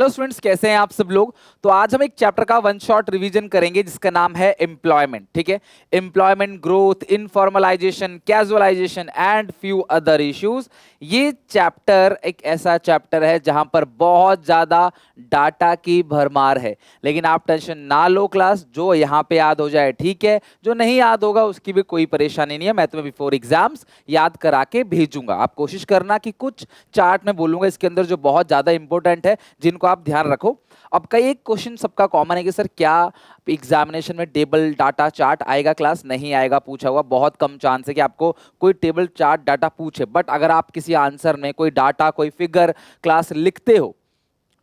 Hello students, कैसे हैं आप सब लोग। तो आज हम एक चैप्टर का वन शॉट रिवीजन करेंगे जिसका नाम है एम्प्लॉयमेंट। ठीक है, employment growth, informalisation, casualisation and few other issues. ये चैप्टर एक ऐसा चैप्टर है जहां पर बहुत ज्यादा डाटा की भरमार है, लेकिन आप टेंशन ना लो क्लास, जो यहाँ पे याद हो जाए ठीक है, जो नहीं याद होगा उसकी भी कोई परेशानी नहीं है। मैं तुम्हें बिफोर एग्जाम्स याद करा के भेजूंगा। आप कोशिश करना कि कुछ चार्ट में बोलूंगा इसके अंदर जो बहुत ज्यादा इंपॉर्टेंट है, जिनको आप ध्यान रखो। अब कई एक क्वेश्चन सबका कॉमन है कि सर क्या एग्जामिनेशन में टेबल डाटा चार्ट आएगा, क्लास नहीं आएगा, पूछा हुआ बहुत कम चांस है कि आपको कोई टेबल चार्ट डाटा पूछे। बट अगर आप किसी आंसर में कोई डाटा कोई फिगर क्लास लिखते हो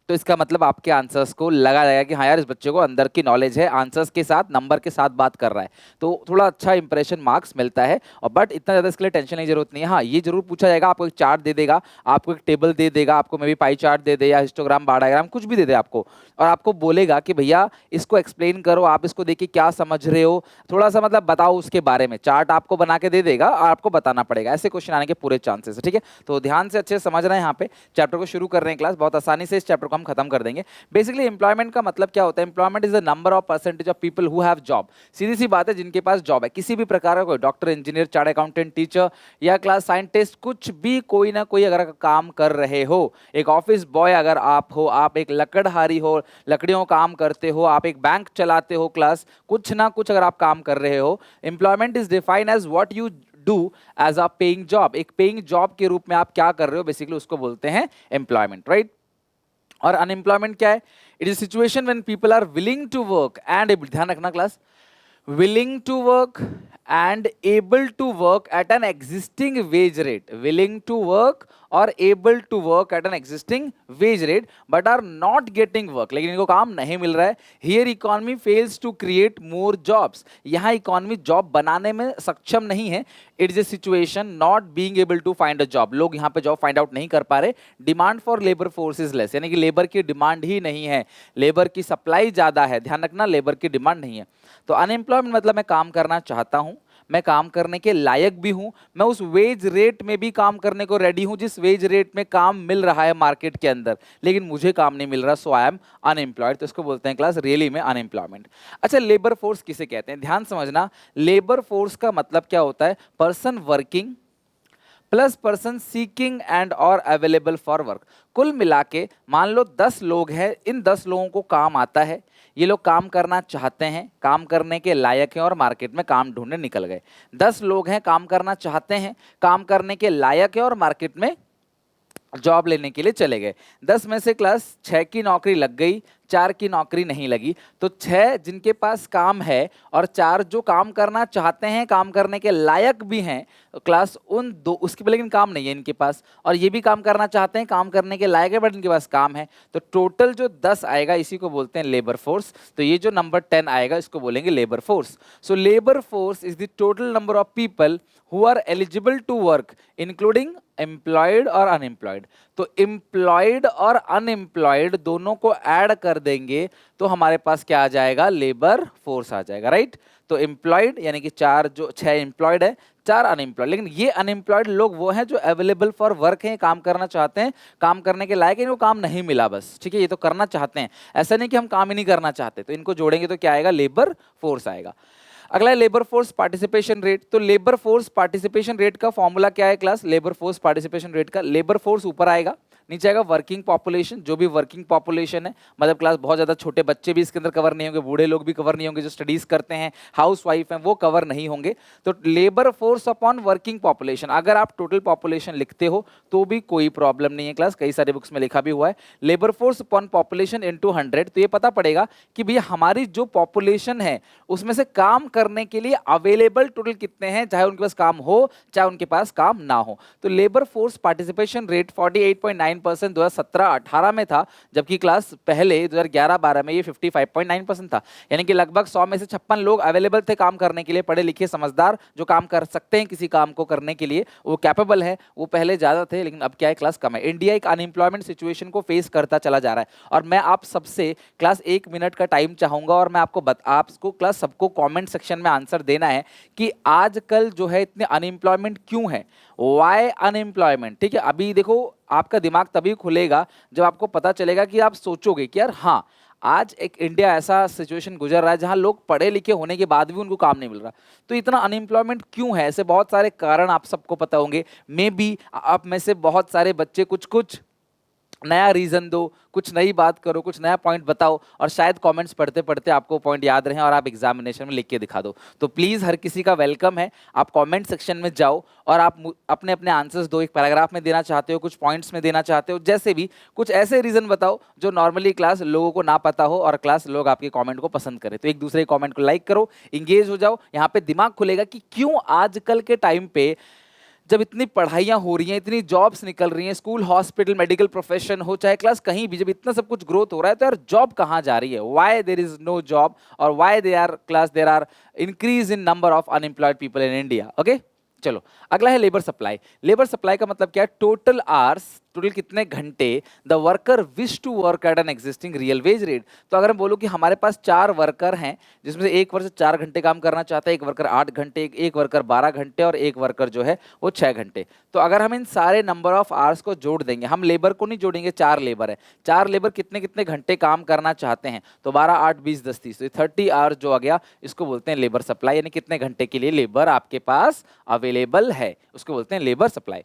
तो इसका मतलब आपके आंसर्स को लगा जाएगा कि हाँ यार, इस बच्चे को अंदर की नॉलेज है, आंसर्स के साथ नंबर के साथ बात कर रहा है, तो थोड़ा अच्छा इंप्रेशन मार्क्स मिलता है। और बट इतना ज़्यादा इसके लिए टेंशन नहीं, जरूरत नहीं है। हाँ, ये जरूर पूछा जाएगा, आपको एक चार्ट दे देगा, आपको एक टेबल दे देगा, आपको मे भी पाई चार्ट दे दे या हिस्टोग्राम बार डायग्राम कुछ भी दे दे आपको, और आपको बोलेगा कि भैया इसको एक्सप्लेन करो, आप इसको देखिए क्या समझ रहे हो, थोड़ा सा मतलब बताओ उसके बारे में। चार्ट आपको बना के दे देगा और आपको बताना पड़ेगा। ऐसे क्वेश्चन आने के पूरे चांसेस है। ठीक है, तो ध्यान से अच्छे से समझ रहे हैं। यहाँ पे चैप्टर को शुरू कर रहे हैं क्लास, बहुत आसानी से इस चैप्टर को हम खत्म कर देंगे। बेसिकली एम्प्लॉयमेंट का मतलब क्या होता है? Employment is the number of percentage of people who have job. सीधी सी बात है, जिनके पास जॉब है किसी भी प्रकार का, कोई doctor, engineer, chart accountant, teacher या क्लास साइंटिस्ट, कुछ भी कोई ना कोई अगर काम कर रहे हो, एक ऑफिस बॉय अगर आप हो, आप एक लकड़हारी हो, लकड़ियों का काम करते हो, आप एक बैंक चलाते हो, क्लास कुछ ना कुछ अगर आप काम कर रहे हो, employment is defined as what you do as a paying job. एक पेइंग जॉब के रूप में आप क्या कर रहे हो, बेसिकली उसको बोलते हैं एम्प्लॉयमेंट, राइट। और अनएम्प्लॉयमेंट क्या है? It is situation when people are willing to work and able, ध्यान रखना class, willing to work and able to work at an existing wage rate, willing to work or able to work at an existing wage rate but are not getting work, लेकिन इनको काम नहीं मिल रहा है। here economy fails to create more jobs, यहाँ economy job बनाने में सक्षम नहीं है। it is a situation not being able to find a job, लोग यहाँ पे जॉब फाइंड आउट नहीं कर पा रहे। Demand for labour force is less, यानी कि लेबर की डिमांड ही नहीं है, लेबर की सप्लाई ज्यादा है। ध्यान रखना, लेबर की डिमांड नहीं है। तो अनएम्प्लॉयमेंट मतलब मैं काम करना चाहता हूं, मैं काम करने के लायक भी हूं, मैं उस वेज रेट में भी काम करने को रेडी हूं जिस वेज रेट में काम मिल रहा है मार्केट के अंदर, लेकिन मुझे काम नहीं मिल रहा, सो आई एम अनएम्प्लॉयड। तो इसको बोलते हैं क्लास रियली में अनएम्प्लॉयमेंट। अच्छा, लेबर फोर्स किसे कहते हैं? ध्यान समझना, लेबर फोर्स का मतलब क्या होता है? Person working plus person seeking and और अवेलेबल फॉर वर्क। कुल मिला के मान लो 10 लोग हैं, इन 10 लोगों को काम आता है, ये लोग काम करना चाहते हैं, काम करने के लायक हैं और मार्केट में काम ढूंढने निकल गए। 10 लोग हैं, काम करना चाहते हैं, काम करने के लायक है और मार्केट में जॉब लेने के लिए चले गए। 10 में से क्लास 6 की नौकरी लग गई, 4 की नौकरी नहीं लगी। तो 6 जिनके पास काम है और 4 जो काम करना चाहते हैं, काम करने के लायक भी हैं, तो क्लास उन दो, उसके भी लेकिन काम नहीं है इनके पास, और ये भी काम करना चाहते हैं, काम करने के लायक है बट इनके पास काम है। तो टोटल जो 10 आएगा इसी को बोलते हैं लेबर फोर्स। तो ये जो नंबर 10 आएगा इसको बोलेंगे labour force. So labour force is the total number of people who are eligible to work including employed और अनएम्प्लॉयड। तो एम्प्लॉयड और अनएम्प्लॉयड दोनों को ऐड कर देंगे तो हमारे पास क्या आ जाएगा? लेबर फोर्स आ जाएगा, राइट। तो एम्प्लॉयड यानी कि 4 जो 6 एम्प्लॉयड है, 4 अनएम्प्लॉयड। लेकिन ये अनएम्प्लॉयड लोग वो हैं जो अवेलेबल फॉर वर्क हैं, काम करना चाहते हैं, काम करने के लायक है, इनको काम नहीं मिला बस। ठीक है, ये तो करना चाहते हैं, ऐसा नहीं कि हम काम ही नहीं करना चाहते। तो इनको जोड़ेंगे तो क्या आएगा? लेबर फोर्स आएगा। अगला है लेबर फोर्स पार्टिसिपेशन रेट। तो लेबर फोर्स पार्टिसिपेशन रेट का फॉर्मूला क्या है class? Labour force participation rate का, लेबर फोर्स ऊपर आएगा, नीचे आएगा वर्किंग पॉपुलेशन, जो भी वर्किंग पॉपुलेशन है, मतलब क्लास बहुत ज्यादा छोटे बच्चे भी इसके अंदर कवर नहीं होंगे, बूढ़े लोग भी कवर नहीं होंगे, जो स्टडीज करते हैं, हाउस वाइफ हैं, वो कवर नहीं होंगे। तो labour force upon working population, अगर आप टोटल पॉपुलेशन लिखते हो तो भी कोई प्रॉब्लम नहीं है क्लास, कई सारे बुक्स में लिखा भी हुआ है। Labour force upon population into 100, तो ये पता पड़ेगा कि भैया हमारी जो पॉपुलेशन है उसमें से काम करने के लिए अवेलेबल टोटल कितने हैं, चाहे उनके पास काम हो चाहे उनके पास काम ना हो। तो लेबर फोर्स पार्टिसिपेशन रेट 48.9% 2017-18 में था, जबकि क्लास पहले 2011-12 में ये 55.9% था। यानी कि लगभग 100 में से 56 लोग अवेलेबल थे काम करने के लिए, पढ़े लिखे समझदार जो काम कर सकते हैं, किसी काम को करने के लिए वो कैपेबल है, वो पहले ज्यादा थे, लेकिन अब क्या है क्लास कम है। इंडिया एक अनएम्प्लॉयमेंट सिचुएशन को फेस करता चला जा रहा है, और मैं आप सबसे क्लास 1 मिनट का टाइम चाहूंगा और मैं आपको क्लास सबको कमेंट सेक्शन में आंसर देना है कि आजकल जो है इतने अनएम्प्लॉयमेंट क्यों है। वाई अनएम्प्लॉयमेंट, ठीक है। अभी देखो आपका दिमाग तभी खुलेगा जब आपको पता चलेगा कि आप सोचोगे कि यार हाँ, आज एक इंडिया ऐसा सिचुएशन गुजर रहा है जहां लोग पढ़े लिखे होने के बाद भी उनको काम नहीं मिल रहा। तो इतना अनएम्प्लॉयमेंट क्यों है? ऐसे बहुत सारे कारण आप सबको पता होंगे। मे बी आप में से बहुत सारे बच्चे कुछ कुछ नया रीजन दो, कुछ नई बात करो, कुछ नया पॉइंट बताओ, और शायद कमेंट्स पढ़ते पढ़ते आपको पॉइंट याद रहे और आप एग्जामिनेशन में लिख के दिखा दो। तो प्लीज हर किसी का वेलकम है, आप कमेंट सेक्शन में जाओ और आप अपने अपने आंसर्स दो। एक पैराग्राफ में देना चाहते हो, कुछ पॉइंट्स में देना चाहते हो, जैसे भी कुछ ऐसे रीजन बताओ जो नॉर्मली क्लास लोगों को ना पता हो और क्लास लोग आपके कमेंट को पसंद करें। तो एक दूसरे कमेंट को लाइक करो, इंगेज हो जाओ। यहाँ पे दिमाग खुलेगा कि क्यों आजकल के टाइम पे जब इतनी पढ़ाइयाँ हो रही हैं, इतनी जॉब्स निकल रही हैं, स्कूल, हॉस्पिटल, मेडिकल प्रोफेशन हो चाहे क्लास कहीं भी, जब इतना सब कुछ ग्रोथ हो रहा है तो यार जॉब कहाँ जा रही है? Why there is no job, और why they are class there are increase in number of unemployed people in India. Okay, चलो अगला है लेबर सप्लाई। लेबर सप्लाई का मतलब क्या है? टोटल आवर्स, टोटल कितने घंटे the worker wish to work at an existing real wage rate. तो अगर हम बोलो कि हमारे पास 4 वर्कर हैं जिसमें से एक वर्कर 4 घंटे काम करना चाहता है, एक वर्कर 8 घंटे, एक वर्कर 12 घंटे और एक वर्कर जो है वो 6 घंटे। तो अगर हम इन सारे नंबर ऑफ आवर्स को जोड़ देंगे, हम लेबर को नहीं जोड़ेंगे, 4 लेबर है, 4 लेबर कितने कितने घंटे काम करना चाहते हैं, तो 12, 8, 20, 10, 30, तो 30 आवर्स जो आ गया, इसको बोलते हैं लेबर सप्लाई। यानी कितने घंटे के लिए लेबर आपके पास अवेलेबल है, उसको बोलते हैं लेबर सप्लाई।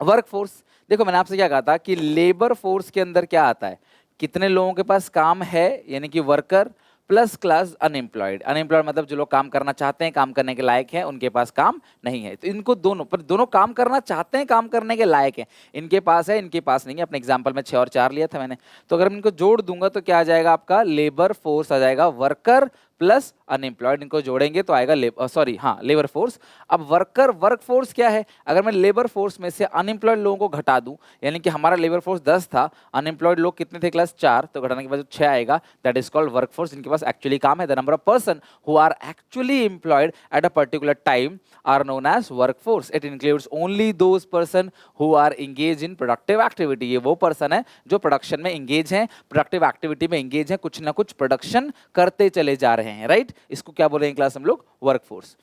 वर्क फोर्स, देखो मैंने आपसे क्या कहा था कि लेबर फोर्स के अंदर क्या आता है? कितने लोगों के पास काम है, यानी कि worker plus class unemployed. Unemployed मतलब जो लोग काम करना चाहते हैं, काम करने के लायक हैं, उनके पास काम नहीं है। तो इनको दोनों पर, दोनों काम करना चाहते हैं, काम करने के लायक हैं, इनके पास है, इनके पास नहीं है। अपने एग्जांपल में 6 और 4 लिया था मैंने। तो अगर मैं इनको जोड़ दूंगा तो क्या आ जाएगा? आपका लेबर फोर्स आ जाएगा, वर्कर प्लस अनएम्प्लॉयड, इनको जोड़ेंगे तो आएगा लेबर फोर्स। अब वर्क फोर्स क्या है? अगर मैं लेबर फोर्स में से अनएम्प्लॉयड लोगों को घटा दूं, यानी कि हमारा लेबर फोर्स 10 था, अनएम्प्लॉयड लोग कितने थे क्लास 4, तो घटाने के बाद 6 आएगा, that is called work force, जिनके पास एक्चुअली काम है। The number of person who are actually employed at a particular time are known as work force. It includes only those person who are engage in productive activity. ये वो person है जो production में engage हैं, productive activity में engage हैं, कुछ ना कुछ प्रोडक्शन करते चले जा रहे हैं, राइट? इसको क्या बोल रहे हैं क्लास हम लोग? Work force.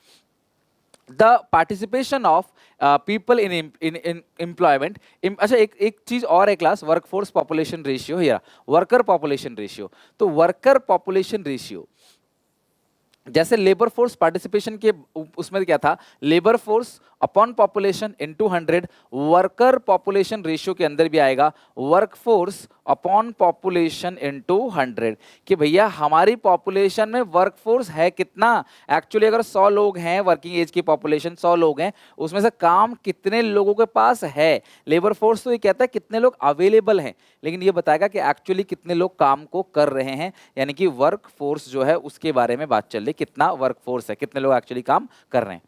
The participation of people in employment. अच्छा, एक चीज और है क्लास, वर्कफोर्स पॉपुलेशन रेशियो या वर्कर पॉपुलेशन रेशियो। तो वर्कर पॉपुलेशन रेशियो जैसे लेबर फोर्स पार्टिसिपेशन के उसमें क्या था? Labour force upon population into 100, worker population ratio के अंदर भी आएगा work force upon population into 100, कि भैया हमारी पॉपुलेशन में वर्क फोर्स है कितना। एक्चुअली अगर 100 लोग हैं, वर्किंग एज की पॉपुलेशन 100 लोग हैं, उसमें से काम कितने लोगों के पास है। लेबर फोर्स तो ये कहता है कितने लोग अवेलेबल हैं, लेकिन ये बताएगा कि एक्चुअली कितने लोग काम को कर रहे हैं, यानी कि वर्क फोर्स जो है उसके बारे में बात चल रही, कितना वर्क फोर्स है, कितने लोग एक्चुअली काम कर रहे हैं।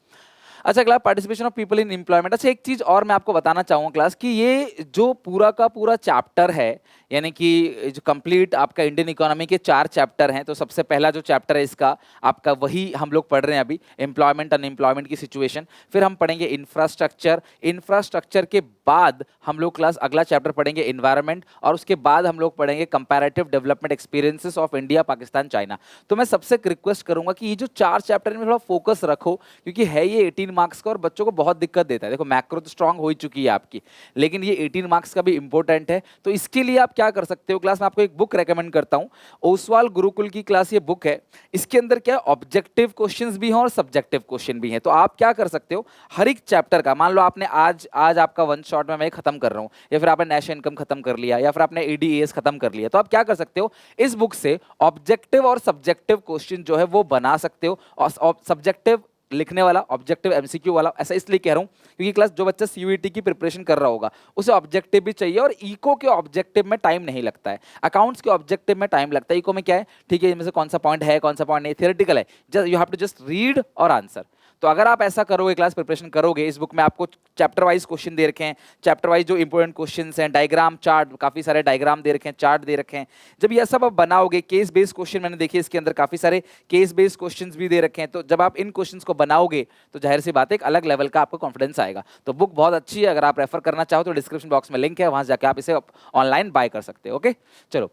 अच्छा class, participation of people in employment. अच्छा, एक चीज और मैं आपको बताना चाहूंगा क्लास कि ये जो पूरा का पूरा चैप्टर है, यानी कि जो कंप्लीट आपका इंडियन इकोनॉमी के 4 चैप्टर हैं, तो सबसे पहला जो चैप्टर है इसका आपका वही हम लोग पढ़ रहे हैं अभी, एम्प्लॉयमेंट अनएम्प्लॉयमेंट की सिचुएशन। फिर हम पढ़ेंगे इंफ्रास्ट्रक्चर, इंफ्रास्ट्रक्चर के बाद हम लोग क्लास अगला चैप्टर पढ़ेंगे इन्वायरमेंट, और उसके बाद हम लोग पढ़ेंगे comparative development experiences of India, Pakistan, China. तो मैं सबसे रिक्वेस्ट करूंगा कि ये जो 4 चैप्टर में थोड़ा फोकस रखो, क्योंकि है ये 18 मार्क्स का और बच्चों को बहुत दिक्कत देता है। देखो मैक्रो तो स्ट्रांग हो ही चुकी है आपकी, लेकिन ये 18 मार्क्स का भी इंपॉर्टेंट है। तो इसके लिए आप क्या कर सकते हो क्लास, मैं आपको एक बुक रेकमेंड करता हूं, ओसवाल गुरुकुल की क्लास ये बुक है। इसके अंदर क्या ऑब्जेक्टिव क्वेश्चंस भी हैं और सब्जेक्टिव क्वेश्चन भी हैं। तो आप क्या कर सकते हो, हर एक चैप्टर का, मान लो आपने आज आपका वन शॉट में मैं खत्म कर रहा हूं, या फिर आपने नेशनल इनकम खत्म कर लिया, या फिर आपने एडीएस खत्म कर लिया, तो आप क्या कर सकते हो, इस बुक से ऑब्जेक्टिव और सब्जेक्टिव क्वेश्चन जो है वो बना सकते हो। और सब्जेक्टिव लिखने वाला, ऑब्जेक्टिव एमसीक्यू वाला, ऐसा इसलिए कह रहा हूं क्योंकि क्लास जो बच्चा सीयूईटी की प्रिपरेशन कर रहा होगा उसे ऑब्जेक्टिव भी चाहिए, और इको के ऑब्जेक्टिव में टाइम नहीं लगता है, अकाउंट्स के ऑब्जेक्टिव में टाइम लगता है। इको में क्या है, ठीक है, इनमें से कौन सा पॉइंट है, कौन सा पॉइंट नहीं, थियोरेटिकल है, just you have to just read और आंसर। तो अगर आप ऐसा करोगे, क्लास प्रिपरेशन करोगे, इस बुक में आपको चैप्टर वाइज क्वेश्चन दे रखे हैं, चैप्टर वाइज जो इंपॉर्टेंट क्वेश्चंस हैं, डायग्राम, चार्ट, काफी सारे डायग्राम दे रखे हैं, चार्ट दे रखे हैं। जब ये सब आप बनाओगे, केस बेस्ड क्वेश्चन मैंने देखिए इसके अंदर काफी सारे केस बेस्ड क्वेश्चंस भी दे रखे हैं, तो जब आप इन क्वेश्चंस को बनाओगे तो जाहिर सी बात है एक अलग लेवल का आपको कॉन्फिडेंस आएगा। तो बुक बहुत अच्छी है, अगर आप रेफर करना चाहो तो डिस्क्रिप्शन बॉक्स में लिंक है, वहां जाकर आप इसे ऑनलाइन बाय कर सकते हो। ओके, चलो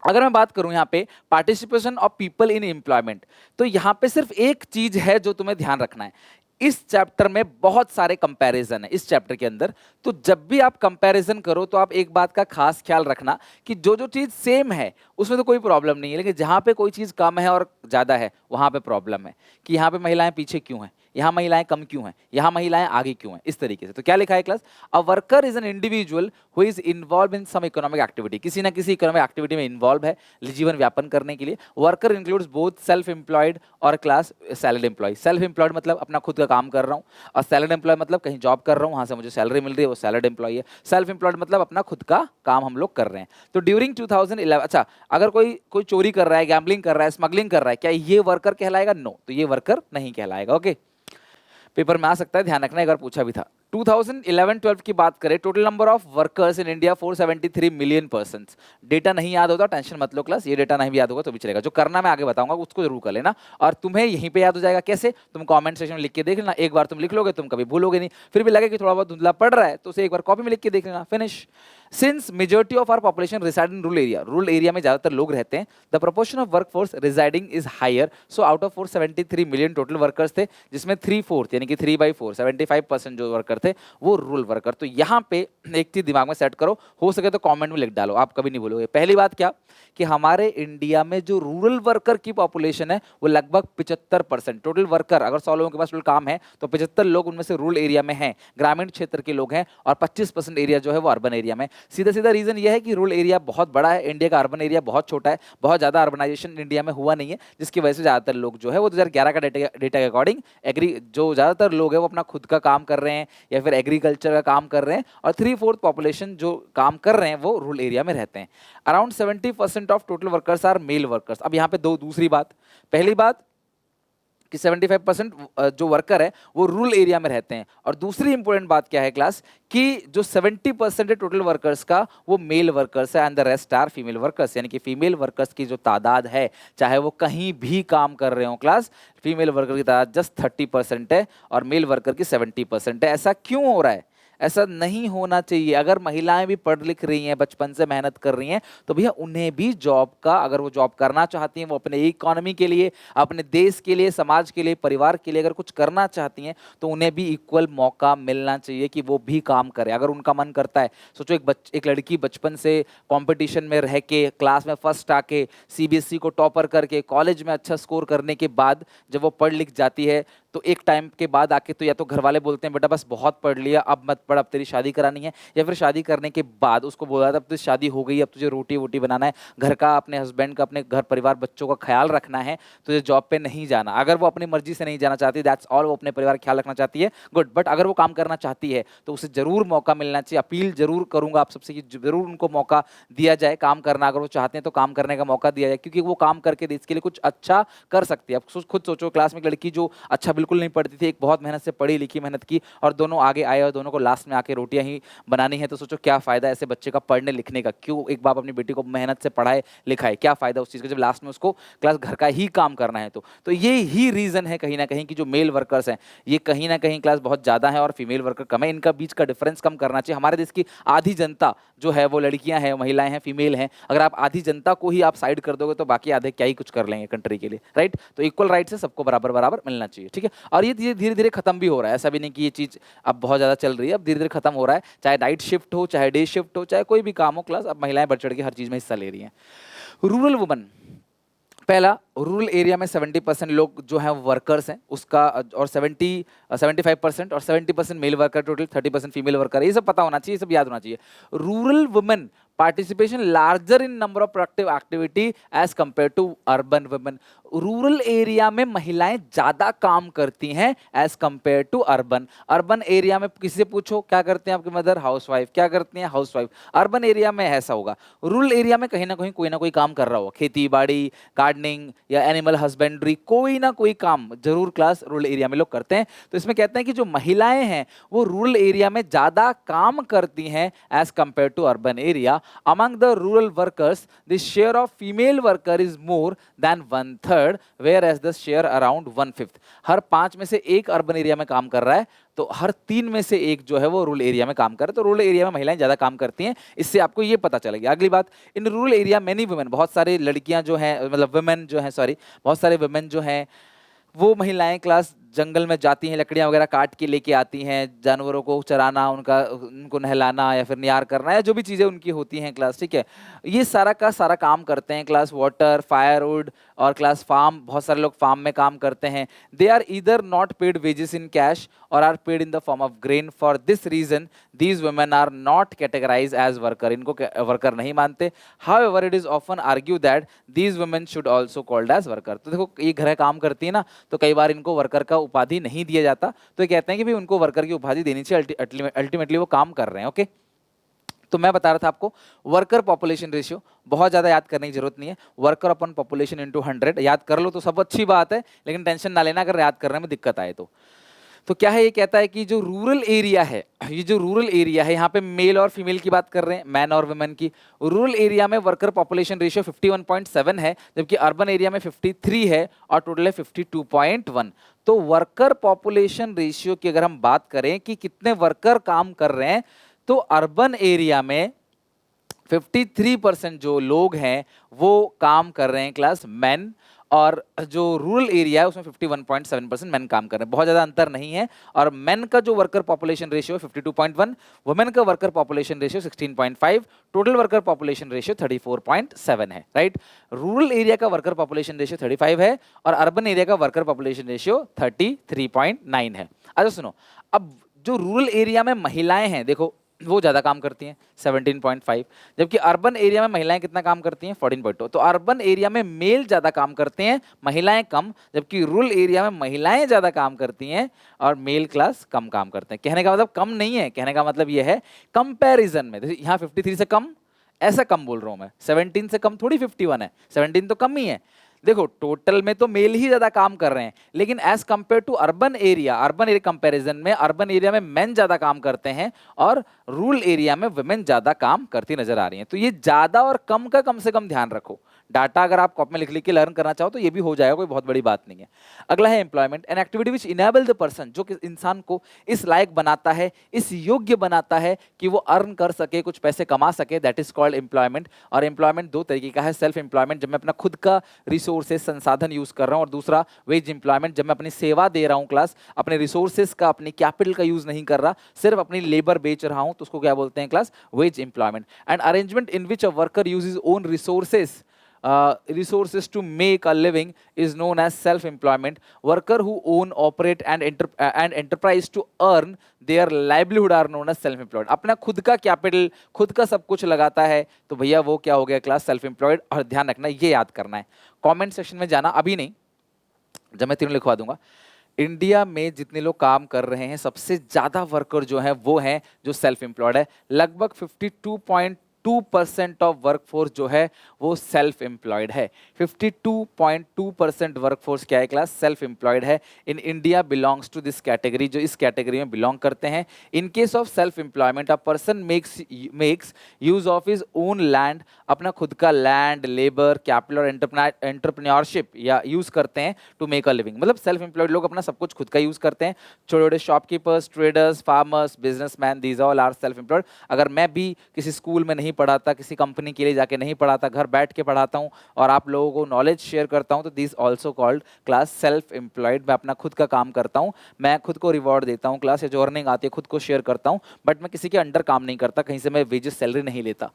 अगर मैं बात करूं यहाँ पे participation of people in employment, तो यहाँ पे सिर्फ एक चीज है जो तुम्हें ध्यान रखना है, इस चैप्टर में बहुत सारे कंपैरिजन है इस चैप्टर के अंदर। तो जब भी आप कंपैरिजन करो तो आप एक बात का खास ख्याल रखना कि जो जो चीज सेम है उसमें तो कोई प्रॉब्लम नहीं है, लेकिन जहां पे कोई चीज कम है और ज्यादा है वहां पे प्रॉब्लम है कि यहाँ पे महिलाएं पीछे क्यों हैं, यहाँ महिलाएं कम क्यों हैं, यहाँ महिलाएं आगे क्यों हैं, इस तरीके से। तो क्या लिखा है class, a worker is an individual who is involve in some economic activity, किसी ना किसी इकोनॉमिक एक्टिविटी में इन्वॉल्व है जीवन व्यापन करने के लिए। Worker includes both self employed और class salary employ. Self employed मतलब अपना खुद का काम कर रहा हूँ, और सैलरी एम्प्लॉय मतलब कहीं जॉब कर रहा हूँ वहां से मुझे सैलरी मिल रही है, वो सैलरी एम्प्लॉय है। सेल्फ एम्प्लॉयड मतलब अपना खुद का काम हम लोग कर रहे हैं। तो ड्यूरिंग 2011, अच्छा अगर कोई कोई चोरी कर रहा है, गैम्बलिंग कर रहा है, स्मगलिंग कर रहा है, क्या ये वर्कर कहलाएगा? नो, तो ये वर्कर नहीं कहलाएगा। ओके, पेपर में आ सकता है, ध्यान रखना, एक बार पूछा भी था। 2011-12 की बात करें, total number of workers in India 473 million persons. Data नहीं याद होता टेंशन मत लो क्लास, ये डेटा नहीं भी याद होगा तो भी चलेगा, जो करना मैं आगे बताऊंगा उसको जरूर कर लेना, और तुम्हें यहीं पे याद हो जाएगा। कैसे? तुम कमेंट सेक्शन में लिख के देख लेना, एक बार तुम लिख लोगे तुम कभी भूलोगे नहीं, फिर भी लगे कि थोड़ा बहुत धुंधला पड़ रहा है तो उसे एक बार कॉपी में लिख के देख लेना, finish. Since majority of our population reside in rural area में ज्यादातर लोग रहते हैं, the proportion of workforce residing is higher. So out of 473 million total workers थे, जिसमें 3/4 यानी कि 3/4 75% जो वर्कर थे वो रूरल वर्कर। तो यहाँ पे एक चीज दिमाग में सेट करो, हो सके तो कमेंट में लिख डालो, आप कभी नहीं भूलोगे। पहली बात क्या कि हमारे इंडिया में जो रूरल वर्कर की पॉपुलेशन है वो लगभग 75%। टोटल वर्कर अगर 100 लोगों के पास टोटल काम है तो 75 लोग उनमें से रूरल एरिया में हैं, ग्रामीण क्षेत्र के लोग हैं, और 25% एरिया जो है वो अर्बन एरिया में। सीधा सीधा रीजन ये है कि रूरल एरिया बहुत बड़ा है, इंडिया का अर्बन एरिया बहुत छोटा है, बहुत ज्यादा अर्बनाइजेशन इंडिया में हुआ नहीं है, जिसकी वजह से ज्यादातर लोग जो है वो 2011 का डेटा के अकॉर्डिंग जो ज्यादातर लोग है वो अपना खुद का काम कर रहे हैं या फिर एग्रीकल्चर का काम कर रहे हैं, और 3/4 पॉपुलेशन जो काम कर रहे हैं वो रूरल एरिया में रहते हैं। Around 70% of total workers are male workers. अब यहाँ पे दूसरी बात, पहली बात कि 75% जो वर्कर है वो रूरल एरिया में रहते हैं, और दूसरी इंपॉर्टेंट बात क्या है क्लास कि जो 70% है टोटल वर्कर्स का वो मेल वर्कर्स है, and the rest are female workers. यानी कि फीमेल वर्कर्स की जो तादाद है, चाहे वो कहीं भी काम कर रहे हो क्लास, फीमेल वर्कर की तादाद जस्ट 30% है और मेल वर्कर की 70% है। ऐसा क्यों हो रहा है? ऐसा नहीं होना चाहिए। अगर महिलाएं भी पढ़ लिख रही हैं, बचपन से मेहनत कर रही हैं, तो भैया उन्हें भी जॉब का, अगर वो जॉब करना चाहती हैं, वो अपने इकोनॉमी के लिए, अपने देश के लिए, समाज के लिए, परिवार के लिए अगर कुछ करना चाहती हैं तो उन्हें भी इक्वल मौका मिलना चाहिए कि वो भी काम करें अगर उनका मन करता है। सोचो एक लड़की बचपन से कंपटीशन में रह के, क्लास में फर्स्ट आके, सीबीएसई को टॉपर करके, कॉलेज में अच्छा स्कोर करने के बाद जब वो पढ़ लिख जाती है तो एक टाइम के बाद आके तो या तो घर वाले बोलते हैं बेटा बस बहुत पढ़ लिया, अब मत पढ़, अब तेरी शादी करानी है, या फिर शादी करने के बाद उसको बोला था अब तुझे शादी हो गई, अब तुझे रोटी वोटी बनाना है, घर का, अपने हस्बैंड का, अपने घर परिवार बच्चों का ख्याल रखना है, तुझे जॉब पे नहीं जाना। अगर वो अपनी मर्जी से नहीं जाना चाहती, दैट्स ऑल, वो अपने परिवार का ख्याल रखना चाहती है, गुड। बट अगर वो काम करना चाहती है तो उसे जरूर मौका मिलना चाहिए। अपील जरूर करूंगा आप सबसे कि जरूर उनको मौका दिया जाए काम करना, अगर वो चाहते हैं तो काम करने का मौका दिया जाए, क्योंकि वो काम करके देश के लिए कुछ अच्छा कर सकती है। अब खुद सोचो, क्लास में एक लड़की जो अच्छा बिल्कुल नहीं पढ़ती थी, एक बहुत मेहनत से पढ़ी लिखी, मेहनत की, और दोनों आगे आए और दोनों को लास्ट में आके रोटियां ही बनानी है, तो सोचो क्या फायदा ऐसे बच्चे का पढ़ने लिखने का। क्यों एक बाप अपनी बेटी को मेहनत से पढ़ाए लिखाए, क्या फायदा उस चीज का जब लास्ट में उसको क्लास घर का ही काम करना है। तो ये ही रीजन है कहीं ना कहीं कि जो मेल वर्कर्स हैं ये कहीं ना कहीं क्लास बहुत ज्यादा है और फीमेल वर्कर कम है। इनका बीच का डिफरेंस कम करना चाहिए। हमारे देश की आधी जनता जो है वो लड़कियां हैं, महिलाएं हैं, फीमेल हैं। अगर आप आधी जनता को ही आप साइड कर दोगे तो बाकी आधे क्या ही कुछ कर लेंगे कंट्री के लिए, राइट। तो इक्वल राइट से सबको बराबर बराबर मिलना चाहिए, ठीक है। और ये धीरे धीरे खत्म भी हो रहा है, ऐसा भी नहीं कि ये चीज अब बहुत ज्यादा चल रही है, अब धीरे धीरे खत्म हो रहा है। चाहे नाइट शिफ्ट हो, चाहे डे शिफ्ट हो, चाहे कोई भी काम हो क्लास, अब महिलाएं बढ़ चढ़ के हर चीज में हिस्सा ले रही हैं। रूरल वुमन, पहला, रूरल एरिया में 70% लोग जो हैं वर्कर्स हैं उसका, और 75% और 70% male worker, total 30% female worker, ये सब पता होना चाहिए, ये सब याद होना चाहिए। Rural women participation larger in number of productive activity as compare to urban women. Rural area में महिलाएं ज्यादा काम करती हैं as compare to urban. Urban area में किसी से पूछो क्या करते हैं आपकी मदर, हाउसवाइफ, क्या करती हैं, हाउसवाइफ। अर्बन एरिया में ऐसा होगा। रूरल एरिया में कहीं ना कोई काम कर रहा होगा, खेती बाड़ी, गार्डनिंग या एनिमल हस्बेंड्री, कोई ना कोई काम जरूर क्लास रूरल एरिया में लोग करते हैं। तो इसमें कहते हैं कि जो महिलाएं हैं वो रूरल एरिया में ज्यादा काम करती हैं as compare to urban area. Among the rural workers, the share of female worker is more than 1/3, whereas the share around 1/5. हर 5 में से एक अर्बन एरिया में काम कर रहा है, तो हर 3 में से एक जो है वो रूरल एरिया में काम कर रहा है। तो रूरल एरिया में महिलाएं ज्यादा काम करती हैं, इससे आपको ये पता चलेगा। अगली बात, इन रूरल एरिया मेनी वुमेन, बहुत सारे लड़कियां जो हैं, मतलब वुमेन जो हैं, सॉरी, बहुत सारे वुमेन जो हैं वो महिलाएं क्लास जंगल में जाती हैं, लकड़ियां वगैरह काट के लेके आती हैं, जानवरों को चराना, उनको नहलाना या फिर नियार करना या जो भी चीज़ें उनकी होती हैं क्लास, ठीक है, ये सारा का सारा काम करते हैं क्लास। वाटर, फायरवुड और क्लास फार्म, बहुत सारे लोग फार्म में काम करते हैं। They are either not paid wages in cash और are paid in the form of grain. For this reason these women are not categorise as worker, इनको वर्कर नहीं मानते। However it is often argue that these women should also called as worker. तो देखो ये घर काम करती है ना, तो कई बार इनको वर्कर का उपाधि नहीं दिया जाता, तो ये कहते हैं कि भाई उनको वर्कर की उपाधि देनी चाहिए, अल्टीमेटली वो काम कर रहे हैं। ओके, तो मैं बता रहा था आपको वर्कर पॉपुलेशन रेशियो, बहुत ज़्यादा याद करने की जरूरत नहीं है। वर्कर अपन पॉपुलेशन इंटू 100 याद कर लो तो सब अच्छी बात है, लेकिन टेंशन ना लेना अगर याद करने में दिक्कत आए तो क्या है, ये कहता है कि जो रूरल एरिया है, ये जो रूरल एरिया है, यहाँ पे मेल और फीमेल की बात कर रहे हैं, मैन और वुमेन की। रूरल एरिया में वर्कर पॉपुलेशन रेशियो 51.7 है, जबकि अर्बन एरिया में 53 है और टोटल है 52.1। तो वर्कर पॉपुलेशन रेशियो की अगर हम बात करें कि कितने वर्कर काम कर रहे हैं, तो अर्बन एरिया में 53% जो लोग हैं वो काम कर रहे हैं क्लास मैन, और जो रूरल एरिया है उसमें 51.7% मैन काम कर रहे हैं। बहुत ज़्यादा अंतर नहीं है। और मैन का जो वर्कर पॉपुलेशन रेशियो 52.1, वुमेन का worker population ratio 16.5, total worker population ratio 34.7 है, राइट। रूरल एरिया का वर्कर पॉपुलेशन रेशियो 35 है और अर्बन एरिया का वर्कर पॉपुलेशन रेशियो 33.9 है। अच्छा सुनो, अब जो रूरल एरिया में महिलाएं हैं, देखो वो ज़्यादा काम करती हैं 17.5, जबकि अर्बन एरिया में महिलाएं कितना काम करती हैं 14.2। तो अर्बन एरिया में मेल ज़्यादा काम करते हैं, महिलाएं कम, जबकि रूरल एरिया में महिलाएं ज़्यादा काम करती हैं और मेल क्लास कम काम करते हैं। कहने का मतलब कम नहीं है, कहने का मतलब ये है कंपैरिजन में। यहाँ 53 से कम, ऐसा कम बोल रहा हूँ मैं, 17 से कम थोड़ी 51 है, 17 तो कम ही है। देखो टोटल में तो मेल ही ज्यादा काम कर रहे हैं, लेकिन as compare to urban area comparison में अर्बन एरिया में मेन ज्यादा काम करते हैं और रूरल एरिया में वुमेन ज्यादा काम करती नजर आ रही हैं। तो ये ज्यादा और कम का कम से कम ध्यान रखो। डाटा अगर आप कॉपी में लिख लिख के लर्न करना चाहो तो ये भी हो जाएगा, कोई बहुत बड़ी बात नहीं है। अगला है employment, an activity which enable the person, जो कि इंसान को इस लायक बनाता है, इस योग्य बनाता है कि वो अर्न कर सके, कुछ पैसे कमा सके, दैट इज कॉल्ड एम्प्लॉयमेंट। और एम्प्लॉयमेंट दो तरीके का है, सेल्फ एम्प्लॉयमेंट जब मैं अपना खुद का रिसोर्सेज संसाधन यूज कर रहा हूँ, और दूसरा वेज एम्प्लॉयमेंट जब मैं अपनी सेवा दे रहा हूँ क्लास, अपने रिसोर्सेज का, अपनी कैपिटल का यूज नहीं कर रहा, सिर्फ अपनी लेबर बेच रहा हूँ, तो उसको क्या बोलते हैं class, wage employment. And arrangement in which a worker uses own resources to make a living is known as self-employment. Worker who own, operate and enterprise to earn their livelihood are known as self-employed. अपना खुद का capital, खुद का सब कुछ लगाता है, तो भैया वो क्या हो गया क्लास, सेल्फ एम्प्लॉयड। और ध्यान रखना, ये याद करना है, कमेंट सेक्शन में जाना अभी नहीं, जब मैं तीनों लिखवा दूंगा। इंडिया में जितने लोग काम कर रहे हैं, सबसे ज्यादा वर्कर जो है वो है जो सेल्फ एम्प्लॉयड है। लगभग 52.2% ऑफ वर्कफोर्स जो है वो सेल्फ एम्प्लॉयड है। 52.2% वर्कफोर्स क्या है क्लास, सेल्फ एम्प्लॉयड है। In India belongs to this category, जो इस कैटेगरी में बिलोंग करते हैं। In case of self employment, a person makes use of his own land, अपना खुद का लैंड, लेबर, कैपिटल और एंटरप्रेन्योरशिप या यूज करते हैं टू मेक अ लिविंग। मतलब सेल्फ एम्प्लॉयड लोग अपना सब कुछ खुद का यूज करते हैं। छोटे छोटे shopkeepers, traders, farmers, businessman, these all are self employed. अगर मैं भी किसी स्कूल में नहीं पढ़ाता, किसी कंपनी के लिए जाके नहीं पढ़ाता, घर बैठ के पढ़ाता हूँ और आप लोगों को नॉलेज शेयर करता हूँ, तो this also called class self employed. मैं अपना खुद का काम करता हूँ, मैं खुद को रिवॉर्ड देता हूँ क्लास, या जो अर्निंग आती है खुद को शेयर करता हूँ, बट मैं किसी के अंडर काम नहीं करता, कहीं से मैं वेजेस सैलरी नहीं लेता।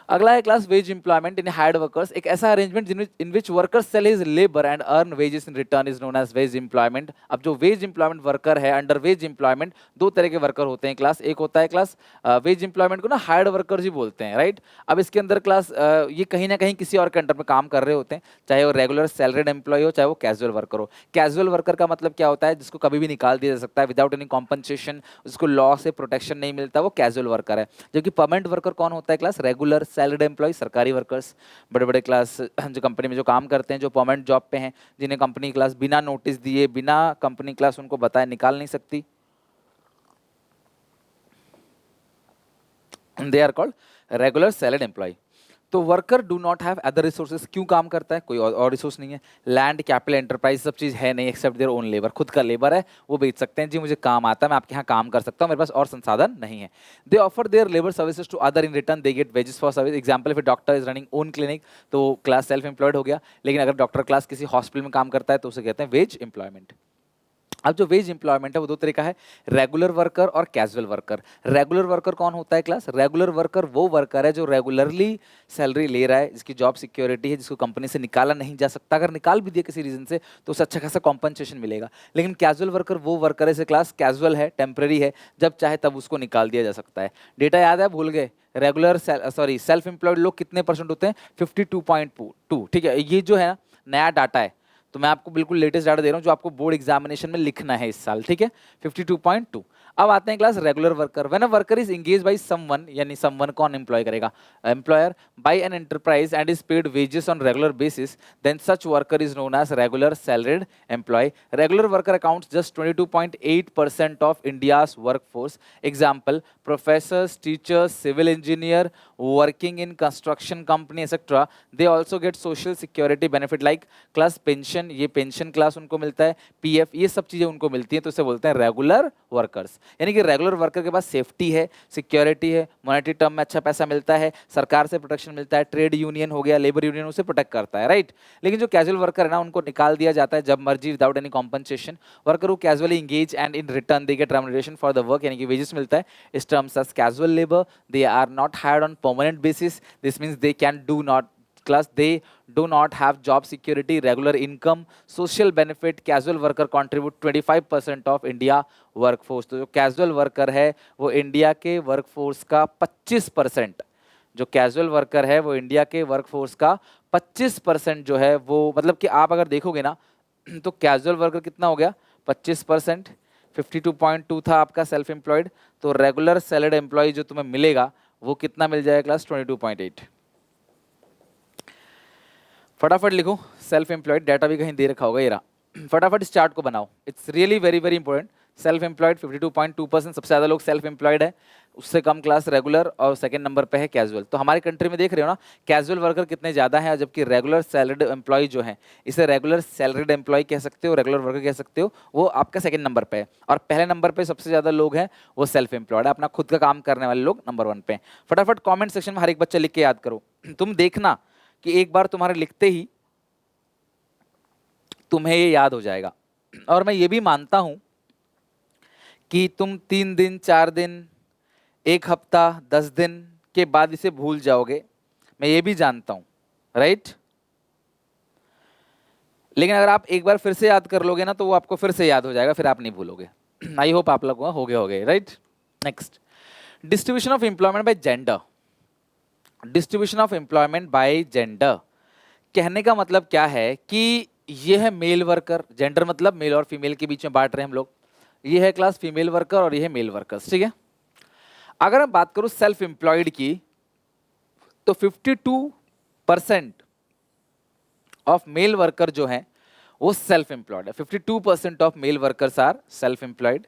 अगला है class wage employment in hired workers, एक ऐसा arrangement in which worker sell his labour and earn wages in return is known as wage employment. अब जो वेज एम्प्लॉयमेंट वर्कर है, अंडर वेज एम्प्लॉयमेंट दो तरह के वर्कर होते हैं क्लास। एक होता है क्लास वेज एम्प्लॉयमेंट को ना हायर्ड वर्कर्स ही बोलते हैं, राइट। अब इसके अंदर क्लास ये कहीं ना कहीं किसी और के अंडर में काम कर रहे होते हैं, चाहे वो रेगुलर सैलरीड एम्प्लॉय हो, चाहे वो कैजुअल वर्कर हो। कैजुअल वर्कर का मतलब क्या होता है, जिसको कभी भी निकाल दिया जा सकता है विदाउट एनी कॉम्पनसेशन, उसको लॉ से प्रोटेक्शन नहीं मिलता, वो कैजुअल वर्कर है। जबकि परमानेंट वर्कर कौन होता है क्लास, रेगुलर सैलरीड एम्प्लॉय, सरकारी वर्कर्स, बड़े बड़े क्लास जो कंपनी में जो काम करते हैं, जो परमानेंट जॉब पे हैं, जिन्हें कंपनी क्लास बिना नोटिस दिए, बिना कंपनी क्लास उनको बताए निकाल नहीं सकती, they are called regular salaried employ. तो worker do not have other resources, क्यों काम करता है, कोई और रिसोर्स नहीं है, लैंड, कैपिटल, एंटरप्राइज सब चीज़ है नहीं, एक्सेप्ट देयर ओन लेबर, खुद का लेबर है, वो बेच सकते हैं, जी मुझे काम आता है, मैं आपके यहाँ काम कर सकता हूँ, मेरे पास और संसाधन नहीं है। They offer their labour services to other, in return they get wages for service. Example, if doctor is running own clinic, तो क्लास सेल्फ एम्प्लॉयड हो गया, लेकिन अगर डॉक्टर क्लास किसी हॉस्पिटल में काम करता है तो उसे कहते हैं वेज एम्प्लॉयमेंट। अब जो वेज एम्प्लॉयमेंट है वो दो तरह का है, रेगुलर वर्कर और कैजुअल वर्कर। रेगुलर वर्कर कौन होता है क्लास? रेगुलर वर्कर वो वर्कर है जो रेगुलरली सैलरी ले रहा है, जिसकी जॉब सिक्योरिटी है, जिसको कंपनी से निकाला नहीं जा सकता, अगर निकाल भी दिया किसी रीजन से तो उसे अच्छा खासा कॉम्पनसेशन मिलेगा। लेकिन कैजुअल वर्कर वो वर्कर है, क्लास कैजुअल है, टेम्पररी है, जब चाहे तब उसको निकाल दिया जा सकता है। डेटा याद है, भूल गए? रेगुलर सेल्फ एम्प्लॉयड लोग कितने परसेंट होते हैं? 52.2। ठीक है, ये जो है ना नया डाटा है, तो मैं आपको बिल्कुल लेटेस्ट डाटा दे रहा हूं जो आपको बोर्ड एग्जामिनेशन में लिखना है इस साल। ठीक है, 52.2। अब आते हैं class regular worker. When a worker is engage by someone, यानी समवन कौन एम्प्लॉय करेगा? Employer, by an enterprise and is paid wages on regular basis, then such worker is known as regular salaried employ. Regular worker accounts just 22.8% of India's workforce. Example, professors, teachers, civil engineer, working in construction company etcetera, they also get social security benefit like class pension, ये pension class उनको मिलता है, PF, ये सब चीजें उनको मिलती हैं, तो इसे बोलते हैं रेगुलर वर्कर्स। यानी कि रेगुलर वर्कर के पास सेफ्टी है, सिक्योरिटी है, मॉनेटरी टर्म में अच्छा पैसा मिलता है, सरकार से प्रोटेक्शन मिलता है, ट्रेड यूनियन हो गया, लेबर यूनियन उसे प्रोटेक्ट करता है, राइट। लेकिन जो कैजुअल वर्कर है ना, उनको निकाल दिया जाता है जब मर्जी, without any compensation. Worker who casually engage and in return they get remuneration for the work, यानी कि वेजेस मिलता है। Is terms as casual labour, they are not hired on permanent basis, this means they can do not class, they do not have job security, regular income, social benefit. Casual worker contribute 25% of India workforce। तो जो casual worker है वो India के workforce का 25%, जो casual worker है वो India के वर्कफोर्स का 25% जो है वो, मतलब कि आप अगर देखोगे ना तो कैजुअल वर्कर कितना हो गया? 25%। 52.2 था आपका सेल्फ एम्प्लॉयड, तो रेगुलर सैलरीड एम्प्लॉय जो तुम्हें मिलेगा वो कितना मिल जाएगा क्लास? 22.8। फटाफट लिखो, सेल्फ एम्प्लॉयड डाटा भी कहीं दे रखा होगा, ये रहा। फटाफट इस चार्ट को बनाओ, it's really very very important. Self employed 52.2%, सबसे ज़्यादा लोग सेल्फ एम्प्लॉयड है, उससे कम क्लास रेगुलर, और सेकंड नंबर पे है कैजुअल। तो हमारी कंट्री में देख रहे हो ना, कैजुअल वर्कर कितने ज़्यादा हैं, जबकि रेगुलर सैलरीड एम्प्लॉय जो है, इसे रेगुलर सैलरीड एम्प्लॉय कह सकते हो, रेगुलर वर्कर कह सकते हो, वो आपका सेकंड नंबर पे है। और पहले नंबर पे सबसे ज़्यादा लोग हैं वो सेल्फ एम्प्लॉयड है, अपना खुद का काम करने वाले लोग नंबर 1 पे। फटाफट कॉमेंट सेक्शन में हर एक बच्चा लिख के याद करो। तुम देखना कि एक बार तुम्हारे लिखते ही तुम्हें ये याद हो जाएगा, और मैं ये भी मानता हूं कि तुम 3 दिन, 4 दिन, 1 हफ्ता, 10 दिन के बाद इसे भूल जाओगे, मैं ये भी जानता हूं, राइट। लेकिन अगर आप एक बार फिर से याद कर लोगे ना तो वो आपको फिर से याद हो जाएगा, फिर आप नहीं भूलोगे। आई होप आप लोग हो गए, right. Next, distribution of employment bye gender. Distribution of employment bye gender कहने का मतलब क्या है कि ये है मेल वर्कर, जेंडर मतलब मेल और फीमेल के बीच में बांट रहे हैं हम लोग, ये है क्लास फीमेल वर्कर और ये है मेल वर्कर्स, ठीक है। अगर मैं बात करूं सेल्फ एम्प्लॉयड की, तो 52% ऑफ मेल वर्कर जो हैं वो सेल्फ एम्प्लॉयड है। 52% of male workers are self employed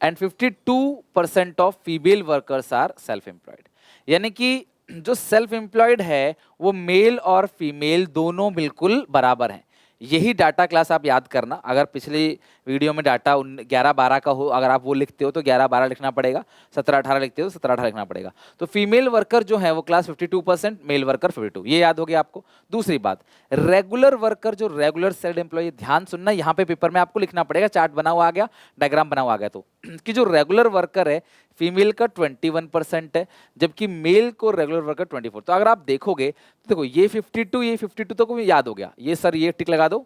and 52% of female workers are self employed. यानी कि जो सेल्फ एम्प्लॉयड है वो मेल और फीमेल दोनों बिल्कुल बराबर हैं। यही डाटा क्लास आप याद करना, अगर पिछली वीडियो में डाटा 11-12 का हो, अगर आप वो लिखते हो तो 11-12 लिखना पड़ेगा, 17-18 लिखते हो तो 17-18 लिखना पड़ेगा। तो फीमेल वर्कर जो है वो क्लास 52%, मेल वर्कर 52, ये याद हो गया आपको। दूसरी बात, रेगुलर वर्कर जो रेगुलर सेल्फ एम्प्लॉय, ध्यान सुनना, यहाँ पे पेपर में आपको लिखना पड़ेगा, चार्ट बना हुआ आ गया, डायग्राम बना हुआ आ गया, तो कि जो रेगुलर वर्कर है फीमेल का 21% है, जबकि मेल को रेगुलर वर्कर 24। तो अगर आप देखोगे तो देखो ये 52, ये 52 तो याद हो गया, ये सर ये टिक लगा दो,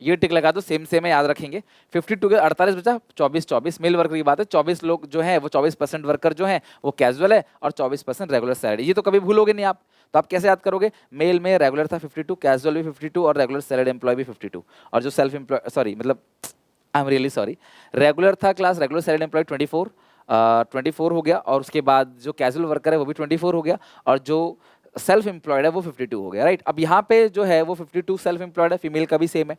ये टिक लगा दो, सेम सेम है, याद रखेंगे। 52 के 48 बचा, 24 मेल वर्कर की बात है। 24 लोग जो है वो 24% वर्कर जो है वो कैजुअल है और 24% रेगुलर सैलरी, ये तो कभी भूलोगे नहीं आप। तो आप कैसे याद करोगे? मेल में रेगुलर था 52, कैजुअल भी 52 और रेगुलर सैलरी एम्प्लॉय भी 52, और जो सेल्फ एम्प्लॉय, सॉरी मतलब I am really sorry, regular था क्लास रेगुलर सैलरी एम्प्लॉय 24 हो गया, और उसके बाद जो कैजुअल वर्कर है वो भी 24 हो गया, और जो सेल्फ एम्प्लॉयड है वो 52 हो गया, राइट। अब यहाँ पे जो है वो 52 सेल्फ एम्प्लॉयड है, फीमेल का भी सेम है,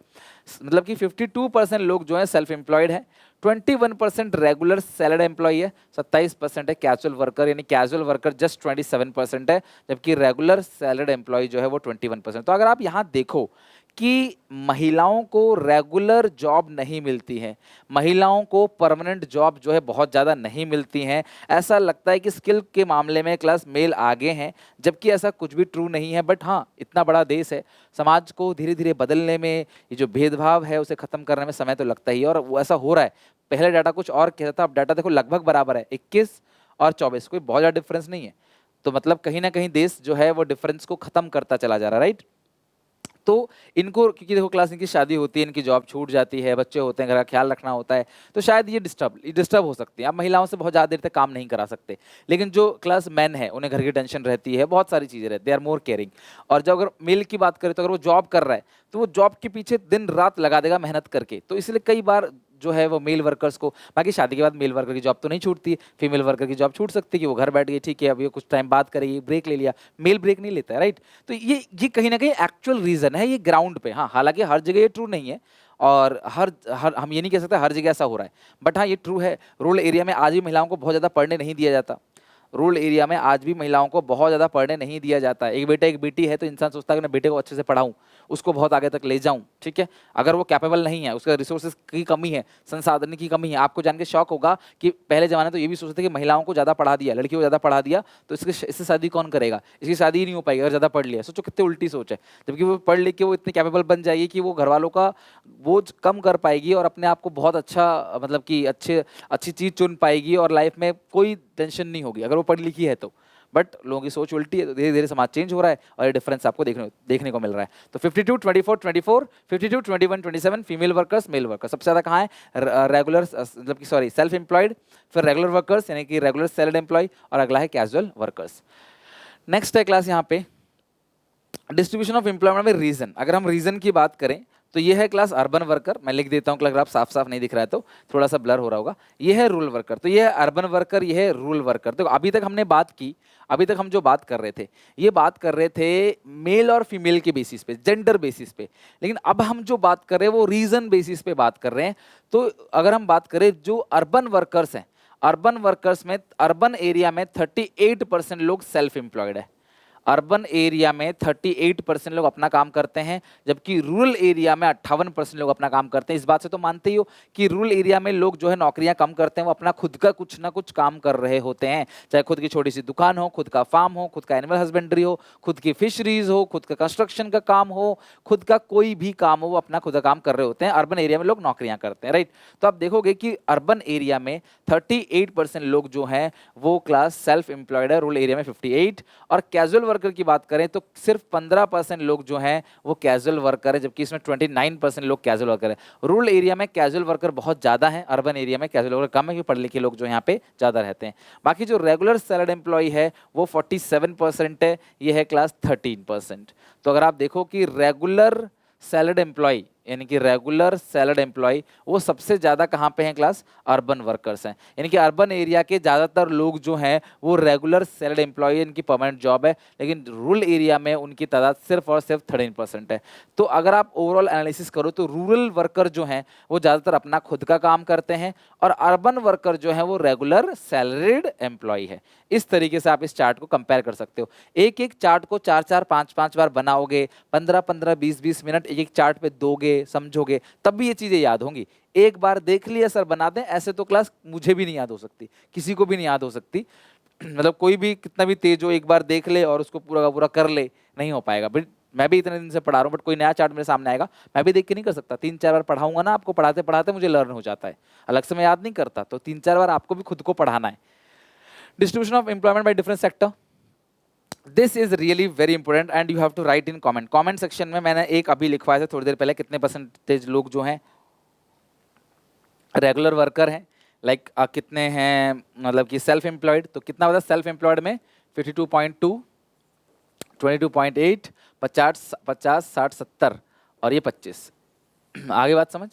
मतलब कि 52% लोग जो है सेल्फ एम्प्लॉयड है, 21% रेगुलर सैलरी एम्प्लॉय है, 27% है कैजुअल वर्कर, यानी कैजुअल वर्कर जस्ट 27% है, जबकि रेगुलर सैलरी एम्प्लॉय जो है वो 21%। तो अगर आप यहाँ देखो कि महिलाओं को रेगुलर जॉब नहीं मिलती है, महिलाओं को परमानेंट जॉब जो है बहुत ज़्यादा नहीं मिलती हैं। ऐसा लगता है कि स्किल के मामले में क्लास मेल आगे हैं, जबकि ऐसा कुछ भी ट्रू नहीं है। बट हाँ, इतना बड़ा देश है, समाज को धीरे धीरे बदलने में, ये जो भेदभाव है उसे ख़त्म करने में समय तो लगता ही है, और वो ऐसा हो रहा है। पहले डाटा कुछ और कहता था, अब डाटा देखो लगभग बराबर है, 21 और 24, कोई बहुत ज़्यादा डिफरेंस नहीं है। तो मतलब कहीं ना कहीं देश जो है वो डिफरेंस को ख़त्म करता चला जा रहा है, राइट। तो इनको, क्योंकि देखो क्लास इनकी शादी होती है, इनकी जॉब छूट जाती है, बच्चे होते हैं, घर का ख्याल रखना होता है, तो शायद ये डिस्टर्ब हो सकती है। आप महिलाओं से बहुत ज़्यादा देर तक काम नहीं करा सकते, लेकिन जो क्लास मैन है उन्हें घर की टेंशन रहती है, बहुत सारी चीज़ें रहती है, दे आर मोर केयरिंग। और जब अगर मेल की बात करें तो अगर वो जॉब कर रहा है तो वो जॉब के पीछे दिन रात लगा देगा मेहनत करके, तो इसलिए कई बार जो है वो मेल वर्कर्स को, बाकी शादी के बाद मेल वर्कर की जॉब तो नहीं छूटती, फीमेल वर्कर की जॉब छूट सकती है कि वो घर बैठ गई, ठीक है अभी कुछ टाइम बात करेगी, ब्रेक ले लिया। मेल ब्रेक नहीं लेता है, राइट। तो ये कहीं ना कहीं एक्चुअल रीजन है, ये ग्राउंड पे। हाँ, हालांकि हर जगह ये ट्रू नहीं है, और हर हम ये नहीं कह सकते हर जगह ऐसा हो रहा है, बट हाँ ये ट्रू है। रूरल एरिया में आज भी महिलाओं को बहुत ज़्यादा पढ़ने नहीं दिया जाता, रूरल एरिया में आज भी महिलाओं को बहुत ज़्यादा पढ़ने नहीं दिया जाता। एक बेटा एक बेटी है तो इंसान सोचता है कि मैं बेटे को अच्छे से पढ़ाऊँ, उसको बहुत आगे तक ले जाऊँ, ठीक है। अगर वो कैपेबल नहीं है, उसका रिसोर्सेज की कमी है, संसाधन की कमी है, आपको जान के शौक होगा कि पहले ज़माने तो ये भी सोचते थे कि महिलाओं को ज़्यादा पढ़ा दिया, लड़कियों को ज़्यादा पढ़ा दिया तो इससे शादी कौन करेगा, इसकी शादी ही नहीं हो पाएगी अगर ज़्यादा पढ़ लिया। सोचो कितनी उल्टी सोच है। जबकि वो पढ़ लिख के वो इतनी कैपेबल बन जाएगी कि वो घर वालों का बोझ कम कर पाएगी और अपने आप को बहुत अच्छा, मतलब कि अच्छी चीज़ चुन पाएगी, और लाइफ में कोई टेंशन नहीं होगी अगर वो पढ़ी लिखी है तो। बट लोगों की सोच उल्टी है, तो धीरे धीरे समाज चेंज हो रहा है और ये डिफरेंस आपको देखने को मिल रहा है। तो 52 24 24, 52 21 27 फीमेल वर्कर्स, मेल वर्कर्स सबसे ज़्यादा कहाँ है, रेगुलर मतलब कि सॉरी सेल्फ एम्प्लॉयड, फिर रेगुलर वर्कर्स यानी कि रेगुलर सैलरीड एम्प्लॉय, और अगला है कैजुअल वर्कर्स। नेक्स्ट है क्लास यहाँ पे डिस्ट्रीब्यूशन ऑफ एम्प्लॉयमेंट में रीजन। अगर हम रीजन की बात करें तो ये है क्लास अर्बन वर्कर, मैं लिख देता हूँ अगर आप साफ साफ नहीं दिख रहा है तो थोड़ा सा ब्लर हो रहा होगा। ये है रूरल वर्कर, तो ये है अर्बन वर्कर, ये है रूरल वर्कर। तो अभी तक हमने बात की, अभी तक हम जो बात कर रहे थे ये बात कर रहे थे मेल और फीमेल के बेसिस पे, जेंडर बेसिस पे, लेकिन अब हम जो बात कर रहे हैं वो रीजन बेसिस पे बात कर रहे हैं। तो अगर हम बात करें जो अर्बन वर्कर्स हैं, अर्बन वर्कर्स में अर्बन एरिया में 38% लोग सेल्फ एम्प्लॉयड है। अर्बन एरिया में 38% लोग अपना काम करते हैं, जबकि रूरल एरिया में 58% लोग अपना काम करते हैं। इस बात से तो मानते ही हो कि रूरल एरिया में लोग जो है नौकरियां कम करते हैं, वो अपना खुद का कुछ ना कुछ काम कर रहे होते हैं, चाहे खुद की छोटी सी दुकान हो, खुद का फार्म हो, खुद का एनिमल हस्बेंड्री हो, खुद की फिशरीज हो, खुद का कंस्ट्रक्शन का काम हो, खुद का कोई भी काम हो, वो अपना खुद का काम कर रहे होते हैं। अर्बन एरिया में लोग नौकरियां करते हैं, राइट। तो आप देखोगे कि अर्बन एरिया में 38% लोग जो हैं वो क्लास सेल्फ एम्प्लॉयड है, रूरल एरिया में 58, और कैजुअल वर्कर की बात करें तो सिर्फ 15% लोग जो हैं वो कैजुअल वर्कर है, जबकि इसमें 29% लोग कैजुअल वर्कर है। रूरल एरिया में कैजुअल वर्कर बहुत ज़्यादा है, अर्बन एरिया में कैजुअल वर्कर कम है, क्योंकि पढ़े लिखे लोग जो यहाँ पे ज़्यादा रहते हैं। बाकी जो रेगुलर सैलरीड एम्प्लॉय है वो 47% है, ये है क्लास 13%। तो अगर आप देखो कि रेगुलर सैलरीड एम्प्लॉय यानी कि रेगुलर सैलरीड एम्प्लॉय वो सबसे ज़्यादा कहाँ पे हैं क्लास, अर्बन वर्कर्स हैं। यानी कि अर्बन एरिया के ज़्यादातर लोग जो हैं वो रेगुलर सैलरीड एम्प्लॉय, इनकी परमानेंट जॉब है, लेकिन रूरल एरिया में उनकी तादाद सिर्फ और सिर्फ 13% है। तो अगर आप ओवरऑल एनालिसिस करो तो रूरल वर्कर जो हैं वो ज़्यादातर अपना खुद का काम करते हैं, और अर्बन वर्कर जो है वो रेगुलर सैलरीड एम्प्लॉय है। इस तरीके से आप इस चार्ट को कंपेयर कर सकते हो। एक एक चार्ट को 4-4 5-5 बार बनाओगे, 15-15 20-20 मिनट एक एक चार्ट पे दोगे, समझोगे, तब भी ये चीजें याद होंगी। एक बार देख लिया सर बना दें, ऐसे तो क्लास मुझे भी नहीं याद हो सकती, किसी को भी नहीं याद हो सकती। मतलब कोई भी कितना भी तेज हो, एक बार देख ले और उसको पूरा का पूरा कर ले, नहीं हो पाएगा। बट मैं भी इतने दिन से पढ़ा रहा हूँ, बट कोई नया चार्ट मेरे सामने आएगा मैं भी देख के नहीं कर सकता। 3-4 बार पढ़ाऊंगा ना आपको, पढ़ाते पढ़ाते मुझे लर्न हो जाता है, अलग से मैं याद नहीं करता। तो 3-4 बार आपको भी खुद को पढ़ाना है। Distribution of employment by different sector, this is really very important and you have to write in comment section में। मैंने एक अभी लिखवाया था थोड़ी देर पहले, कितने परसेंटेज लोग जो हैं रेगुलर वर्कर हैं, लाइक कितने हैं मतलब कि सेल्फ एम्प्लॉयड, तो कितना बता सेल्फ एम्प्लॉयड में 52.2, 22.8, 50 50 60 70 और ये 25। आगे बात समझ।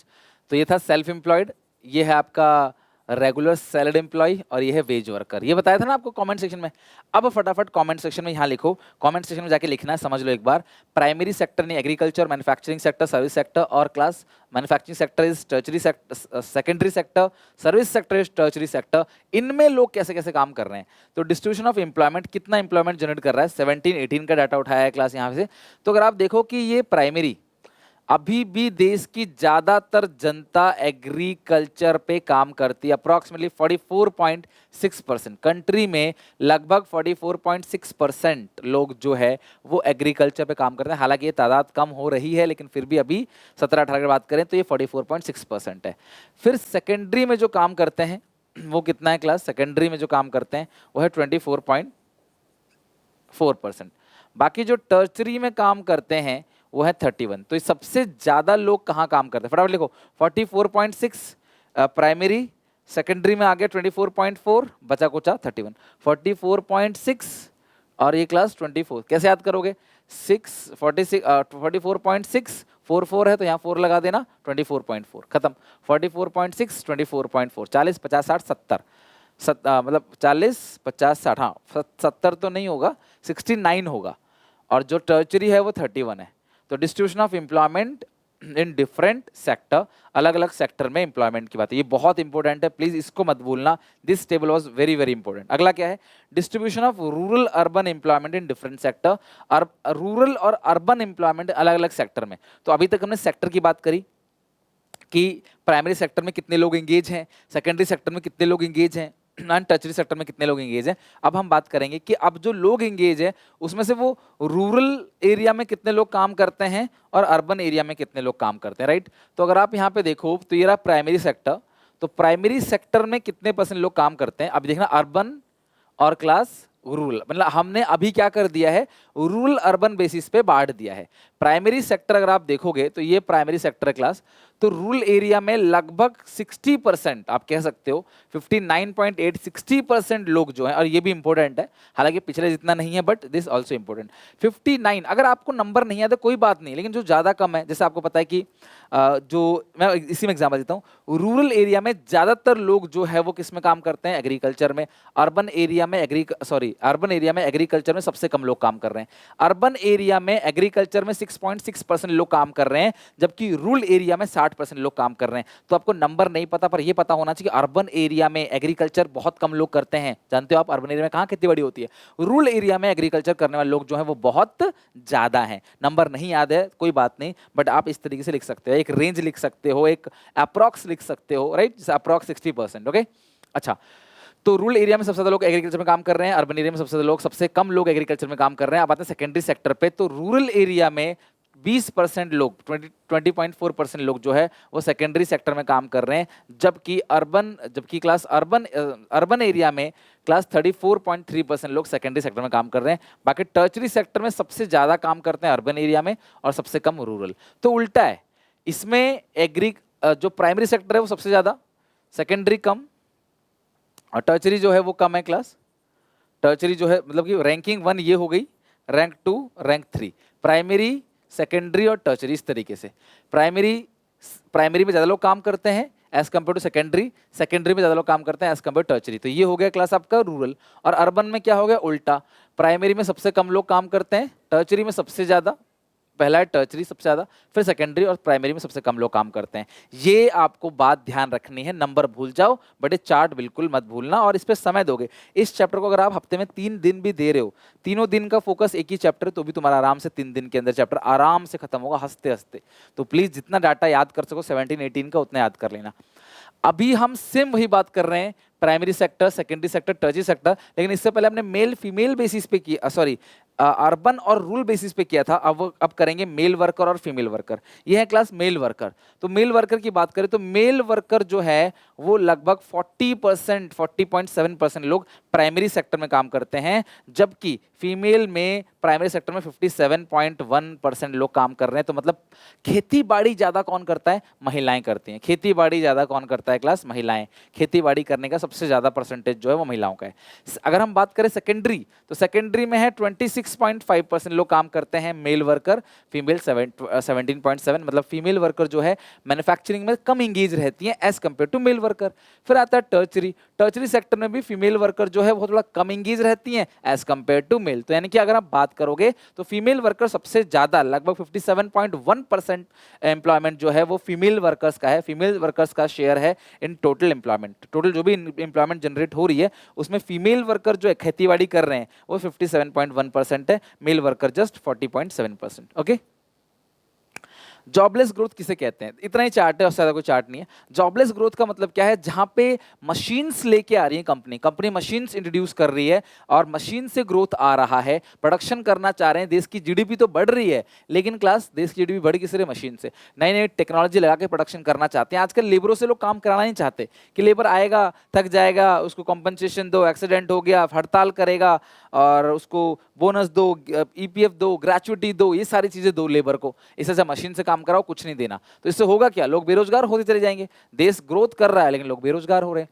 तो ये था सेल्फ एम्प्लॉयड, ये है आपका रेगुलर सैलरीड एम्प्लॉय, और ये है वेज वर्कर। ये बताया था ना आपको कमेंट सेक्शन में। अब फटाफट कमेंट सेक्शन में यहाँ लिखो, कमेंट सेक्शन में जाके लिखना है, समझ लो एक बार। प्राइमरी सेक्टर ने agriculture, manufacturing sector, service sector, और class manufacturing sector is tertiary sector, secondary sector, service sector is tertiary sector. इनमें लोग कैसे कैसे काम कर रहे हैं। तो डिस्ट्रीब्यूशन ऑफ एम्प्लॉयमेंट, कितना एम्प्लॉयमेंट जनरेट कर रहा है, 17-18 का डाटा उठाया है क्लास यहाँ से। तो अगर आप देखो कि ये प्राइमरी अभी भी देश की ज्यादातर जनता एग्रीकल्चर पे काम करती है। अप्रोक्सीमेटली 44.6%, कंट्री में लगभग 44.6% लोग जो है वो एग्रीकल्चर पे काम करते हैं। हालांकि ये तादाद कम हो रही है, लेकिन फिर भी अभी 17-18 की बात करें तो ये 44.6% है। फिर सेकेंडरी में जो काम करते हैं वो कितना है क्लास? सेकेंडरी में जो काम करते हैं वो है 24.4%। बाकी जो टर्चरी में काम करते हैं वो है 31। तो सबसे ज्यादा लोग कहाँ काम करते हैं? फटाफट लिखो। 44.6 प्राइमरी, सेकेंडरी में आ गया 24.4, बचा कुचा 31। 44.6 और ये क्लास 24, कैसे याद करोगे? 44.6 44 है तो यहाँ 4 लगा देना, 24.4 खत्म। 44.6 24.4, 40 50 60 70, मतलब 40 50 60, हाँ 70 तो नहीं होगा, 69 होगा। और जो टर्चरी है वो 31 है। तो distribution of employment in different sector, अलग अलग सेक्टर में एम्प्लॉयमेंट की बात है, ये बहुत इंपॉर्टेंट है, प्लीज इसको मत भूलना। This table was very very important. अगला क्या है? Distribution of rural urban employment in different sector. Rural और अर्बन एम्प्लॉयमेंट अलग अलग सेक्टर में। तो अभी तक हमने सेक्टर की बात करी कि प्राइमरी सेक्टर में कितने लोग एंगेज हैं, सेकेंडरी सेक्टर में कितने लोग एंगेज हैं, नॉन टर्चरी सेक्टर में कितने लोग एंगेज हैं। अब हम बात करेंगे कि अब जो लोग एंगेज है उसमें से वो रूरल एरिया में कितने लोग काम करते हैं और अर्बन एरिया में कितने लोग काम करते हैं, राइट। तो अगर आप यहाँ पे देखो तो ये रहा प्राइमरी सेक्टर। तो प्राइमरी सेक्टर में कितने % लोग काम करते हैं? अब देखना, अर्बन और क्लास रूरल, मतलब हमने अभी क्या कर दिया है, रूरल अर्बन बेसिस पे बांट दिया है। प्राइमरी सेक्टर अगर आप देखोगे तो ये प्राइमरी सेक्टर है क्लास। तो रूरल एरिया में लगभग 60%, आप कह सकते हो 59.8 60% लोग जो हैं, और ये भी इंपॉर्टेंट है, हालांकि पिछले जितना नहीं है बट दिस ऑल्सो इंपॉर्टेंट। 59, अगर आपको नंबर नहीं आता कोई बात नहीं, लेकिन जो ज्यादा कम है, जैसे आपको पता है कि जो मैं इसी में एग्जाम्पल देता हूँ, रूरल एरिया में ज्यादातर लोग जो है वो किस में काम करते हैं? एग्रीकल्चर में। अर्बन एरिया में अर्बन एरिया में एग्रीकल्चर में सबसे कम लोग काम कर रहे हैं। अर्बन एरिया में एग्रीकल्चर में 6.6% लोग काम कर रहे हैं, जबकि रूरल एरिया में 60% लोग काम कर रहे हैं। तो आपको नंबर नहीं पता, पर यह पता होना चाहिए कि अर्बन एरिया में एग्रीकल्चर बहुत कम लोग करते हैं। जानते हो आप अर्बन एरिया में कहाँ खेती बड़ी होती है? रूरल एरिया में एग्रीकल्चर करने वाले लोग जो है वो बहुत ज्यादा हैं। नंबर नहीं याद है कोई बात नहीं, बट आप इस तरीके से लिख सकते हो, एक रेंज लिख सकते हो, एक अप्रॉक्स लिख सकते हो, राइट, अप्रॉक्स 60%। ओके, अच्छा। तो रूरल एरिया में सबसे ज्यादा लोग एग्रीकल्चर में काम कर रहे हैं, अर्बन एरिया में सबसे कम लोग एग्रीकल्चर में काम कर रहे हैं। अब आते हैं सेकेंडरी सेक्टर पे। तो रूरल एरिया में 20% लोग, 20.4% लोग जो है वो सेकेंडरी सेक्टर में काम कर रहे हैं, जबकि क्लास अर्बन एरिया में क्लास 34.3% लोग सेकेंडरी सेक्टर में काम कर रहे हैं। बाकी टर्चरी सेक्टर में सबसे ज्यादा काम करते हैं अर्बन एरिया में और सबसे कम रूरल। तो उल्टा है इसमें, जो प्राइमरी सेक्टर है वो सबसे ज्यादा, सेकेंडरी कम, और टर्चरी जो है वो कम है क्लास। टर्चरी जो है मतलब कि रैंकिंग 1 ये हो गई, रैंक 2, रैंक 3, प्राइमरी, सेकेंडरी और टर्चरी। इस तरीके से प्राइमरी में ज्यादा लोग काम करते हैं as compare to secondary, secondary में ज्यादा लोग काम करते हैं एज कम्पेयर टू टर्चरी। तो ये हो गया क्लास आपका रूरल। और अर्बन में क्या हो गया? उल्टा, प्राइमरी में सबसे कम लोग काम करते हैं, टर्चरी में सबसे ज्यादा, पहला है टर्चरी सबसे ज्यादा, फिर सेकेंडरी और प्राइमरी में सबसे कम लोग काम करते हैं। ये आपको बात ध्यान रखनी है, नंबर भूल जाओ बट ये चार्ट बिल्कुल मत भूलना, और इस पे समय दोगे। इस चैप्टर को अगर आप हफ्ते में 3 दिन भी दे रहे हो, तीनों दिन का फोकस एक ही चैप्टर, तो भी तुम्हारा आराम से 3 दिन के अंदर चैप्टर आराम से खत्म होगा, हंसते हंसते। तो प्लीज जितना डाटा याद कर सको 17-18 का उतना याद कर लेना। अभी हम सेम वही बात कर रहे हैं, primary sector, secondary sector, tertiary sector, लेकिन इससे पहले हमने मेल फीमेल बेसिस पे किया, सॉरी अर्बन और रूरल बेसिस पे किया था। अब करेंगे मेल वर्कर और फीमेल वर्कर। ये है क्लास मेल वर्कर। तो मेल वर्कर की बात करें तो मेल वर्कर जो है वो लगभग 40%, 40.7% लोग प्राइमरी सेक्टर में काम करते हैं, जबकि फीमेल में प्राइमरी सेक्टर में 57.1% लोग काम कर रहे हैं। तो मतलब खेती बाड़ी ज्यादा कौन करता है? महिलाएं करती हैं। खेती बाड़ी ज्यादा कौन करता है क्लास? महिलाएं। खेती बाड़ी करने का सबसे ज्यादा परसेंटेज जो है वो महिलाओं का है। अगर हम बात करें सेकेंडरी, तो सेकेंडरी में है 26.5% लोग काम करते हैं मेल वर्कर, फीमेल 17.7, मतलब फीमेल वर्कर जो है मैन्युफैक्चरिंग में कम इंगेज रहती हैं as compare to male worker. फिर आता है टर्चरी। टर्चरी सेक्टर में भी फीमेल वर्कर जो है वो थोड़ा कम इंगेज रहती हैं एज कंपेयर टू मेल। तो यानी कि अगर आप बात करोगे तो फीमेल वर्कर सबसे ज्यादा, लगभग 57.1% एम्प्लॉयमेंट जो है वो फीमेल वर्कर्स का है। फीमेल वर्कर्स का शेयर है इन टोटल एम्प्लॉयमेंट, टोटल जो भी एम्प्लॉयमेंट जनरेट हो रही है उसमें फीमेल वर्कर जो है खेतीबाड़ी कर रहे हैं वो 57.1% है, male worker just 40.7%। Okay, jobless growth किसे कहते हैं? इतना ही चार्ट है, उससे ज्यादा कोई चार्ट नहीं है। जॉबलेस ग्रोथ का मतलब क्या है? जहां पे मशीन्स लेके आ रही है कंपनी मशीन्स इंट्रोड्यूस कर रही है और मशीन से ग्रोथ आ रहा है, प्रोडक्शन करना चाह रहे हैं, देश की जीडीपी तो बढ़ रही है, लेकिन क्लास देश की जीडीपी बढ़ किस रही? मशीन से। नई नई टेक्नोलॉजी लगा के प्रोडक्शन करना चाहते हैं। आजकल लेबरों से लोग काम कराना नहीं चाहते कि लेबर आएगा, थक जाएगा, उसको कंपनसेशन दो, एक्सीडेंट हो गया हड़ताल करेगा और उसको बोनस दो, ईपीएफ दो, ग्रेचुइटी दो, ये सारी चीजें दो लेबर को। इससे अच्छा मशीन से काम कराओ, कुछ नहीं देना। तो इससे होगा क्या? लोग बेरोजगार होते चले जाएंगे। देश ग्रोथ कर रहा है लेकिन लोग बेरोजगार हो रहे हैं।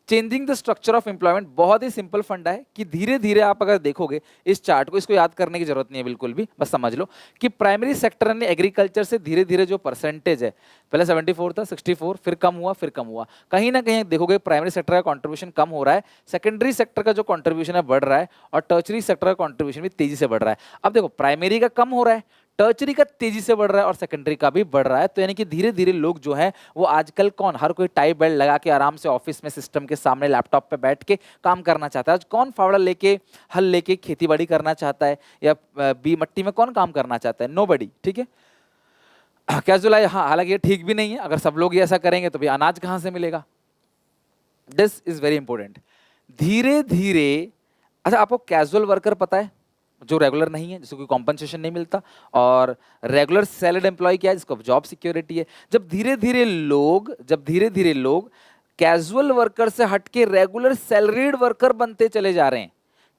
Changing the structure of employment बहुत ही सिंपल फंडा है कि धीरे धीरे आप अगर देखोगे इस चार्ट को, इसको याद करने की जरूरत नहीं है बिल्कुल भी, बस समझ लो कि प्राइमरी सेक्टर ने एग्रीकल्चर से धीरे धीरे जो परसेंटेज है, पहले 74 था, 64, फिर कम हुआ, फिर कम हुआ। कहीं ना कहीं देखोगे प्राइमरी सेक्टर का कंट्रीब्यूशन कम हो रहा है, सेकेंडरी सेक्टर का जो कंट्रीब्यूशन है बढ़ रहा है, और टर्चरी सेक्टर का कंट्रीब्यूशन भी तेजी से बढ़ रहा है। अब देखो प्राइमरी का कम हो रहा है, टर्चरी का तेजी से बढ़ रहा है और सेकेंडरी का भी बढ़ रहा है। तो यानी कि धीरे धीरे लोग जो है वो आजकल कौन, हर कोई टाई बेल्ट लगा के आराम से ऑफिस में सिस्टम के सामने लैपटॉप पे बैठ के काम करना चाहता है। आज कौन फावड़ा लेके, हल लेके खेती बाड़ी करना चाहता है, या बी मट्टी में कौन काम करना चाहता है? नोबडी। ठीक है, कैजुअल, हाँ, हालांकि ये ठीक भी नहीं है। अगर सब लोग ये ऐसा करेंगे तो भी अनाज कहाँ से मिलेगा? This is very important. धीरे धीरे, अच्छा आपको कैजुअल वर्कर पता है जो रेगुलर नहीं है, जिसको कोई कॉम्पनसेशन नहीं मिलता, और रेगुलर सैलरीड एम्प्लॉय क्या है? जिसको जॉब सिक्योरिटी है। जब धीरे धीरे लोग कैजुअल वर्कर से हटके रेगुलर सैलरीड वर्कर बनते चले जा रहे हैं,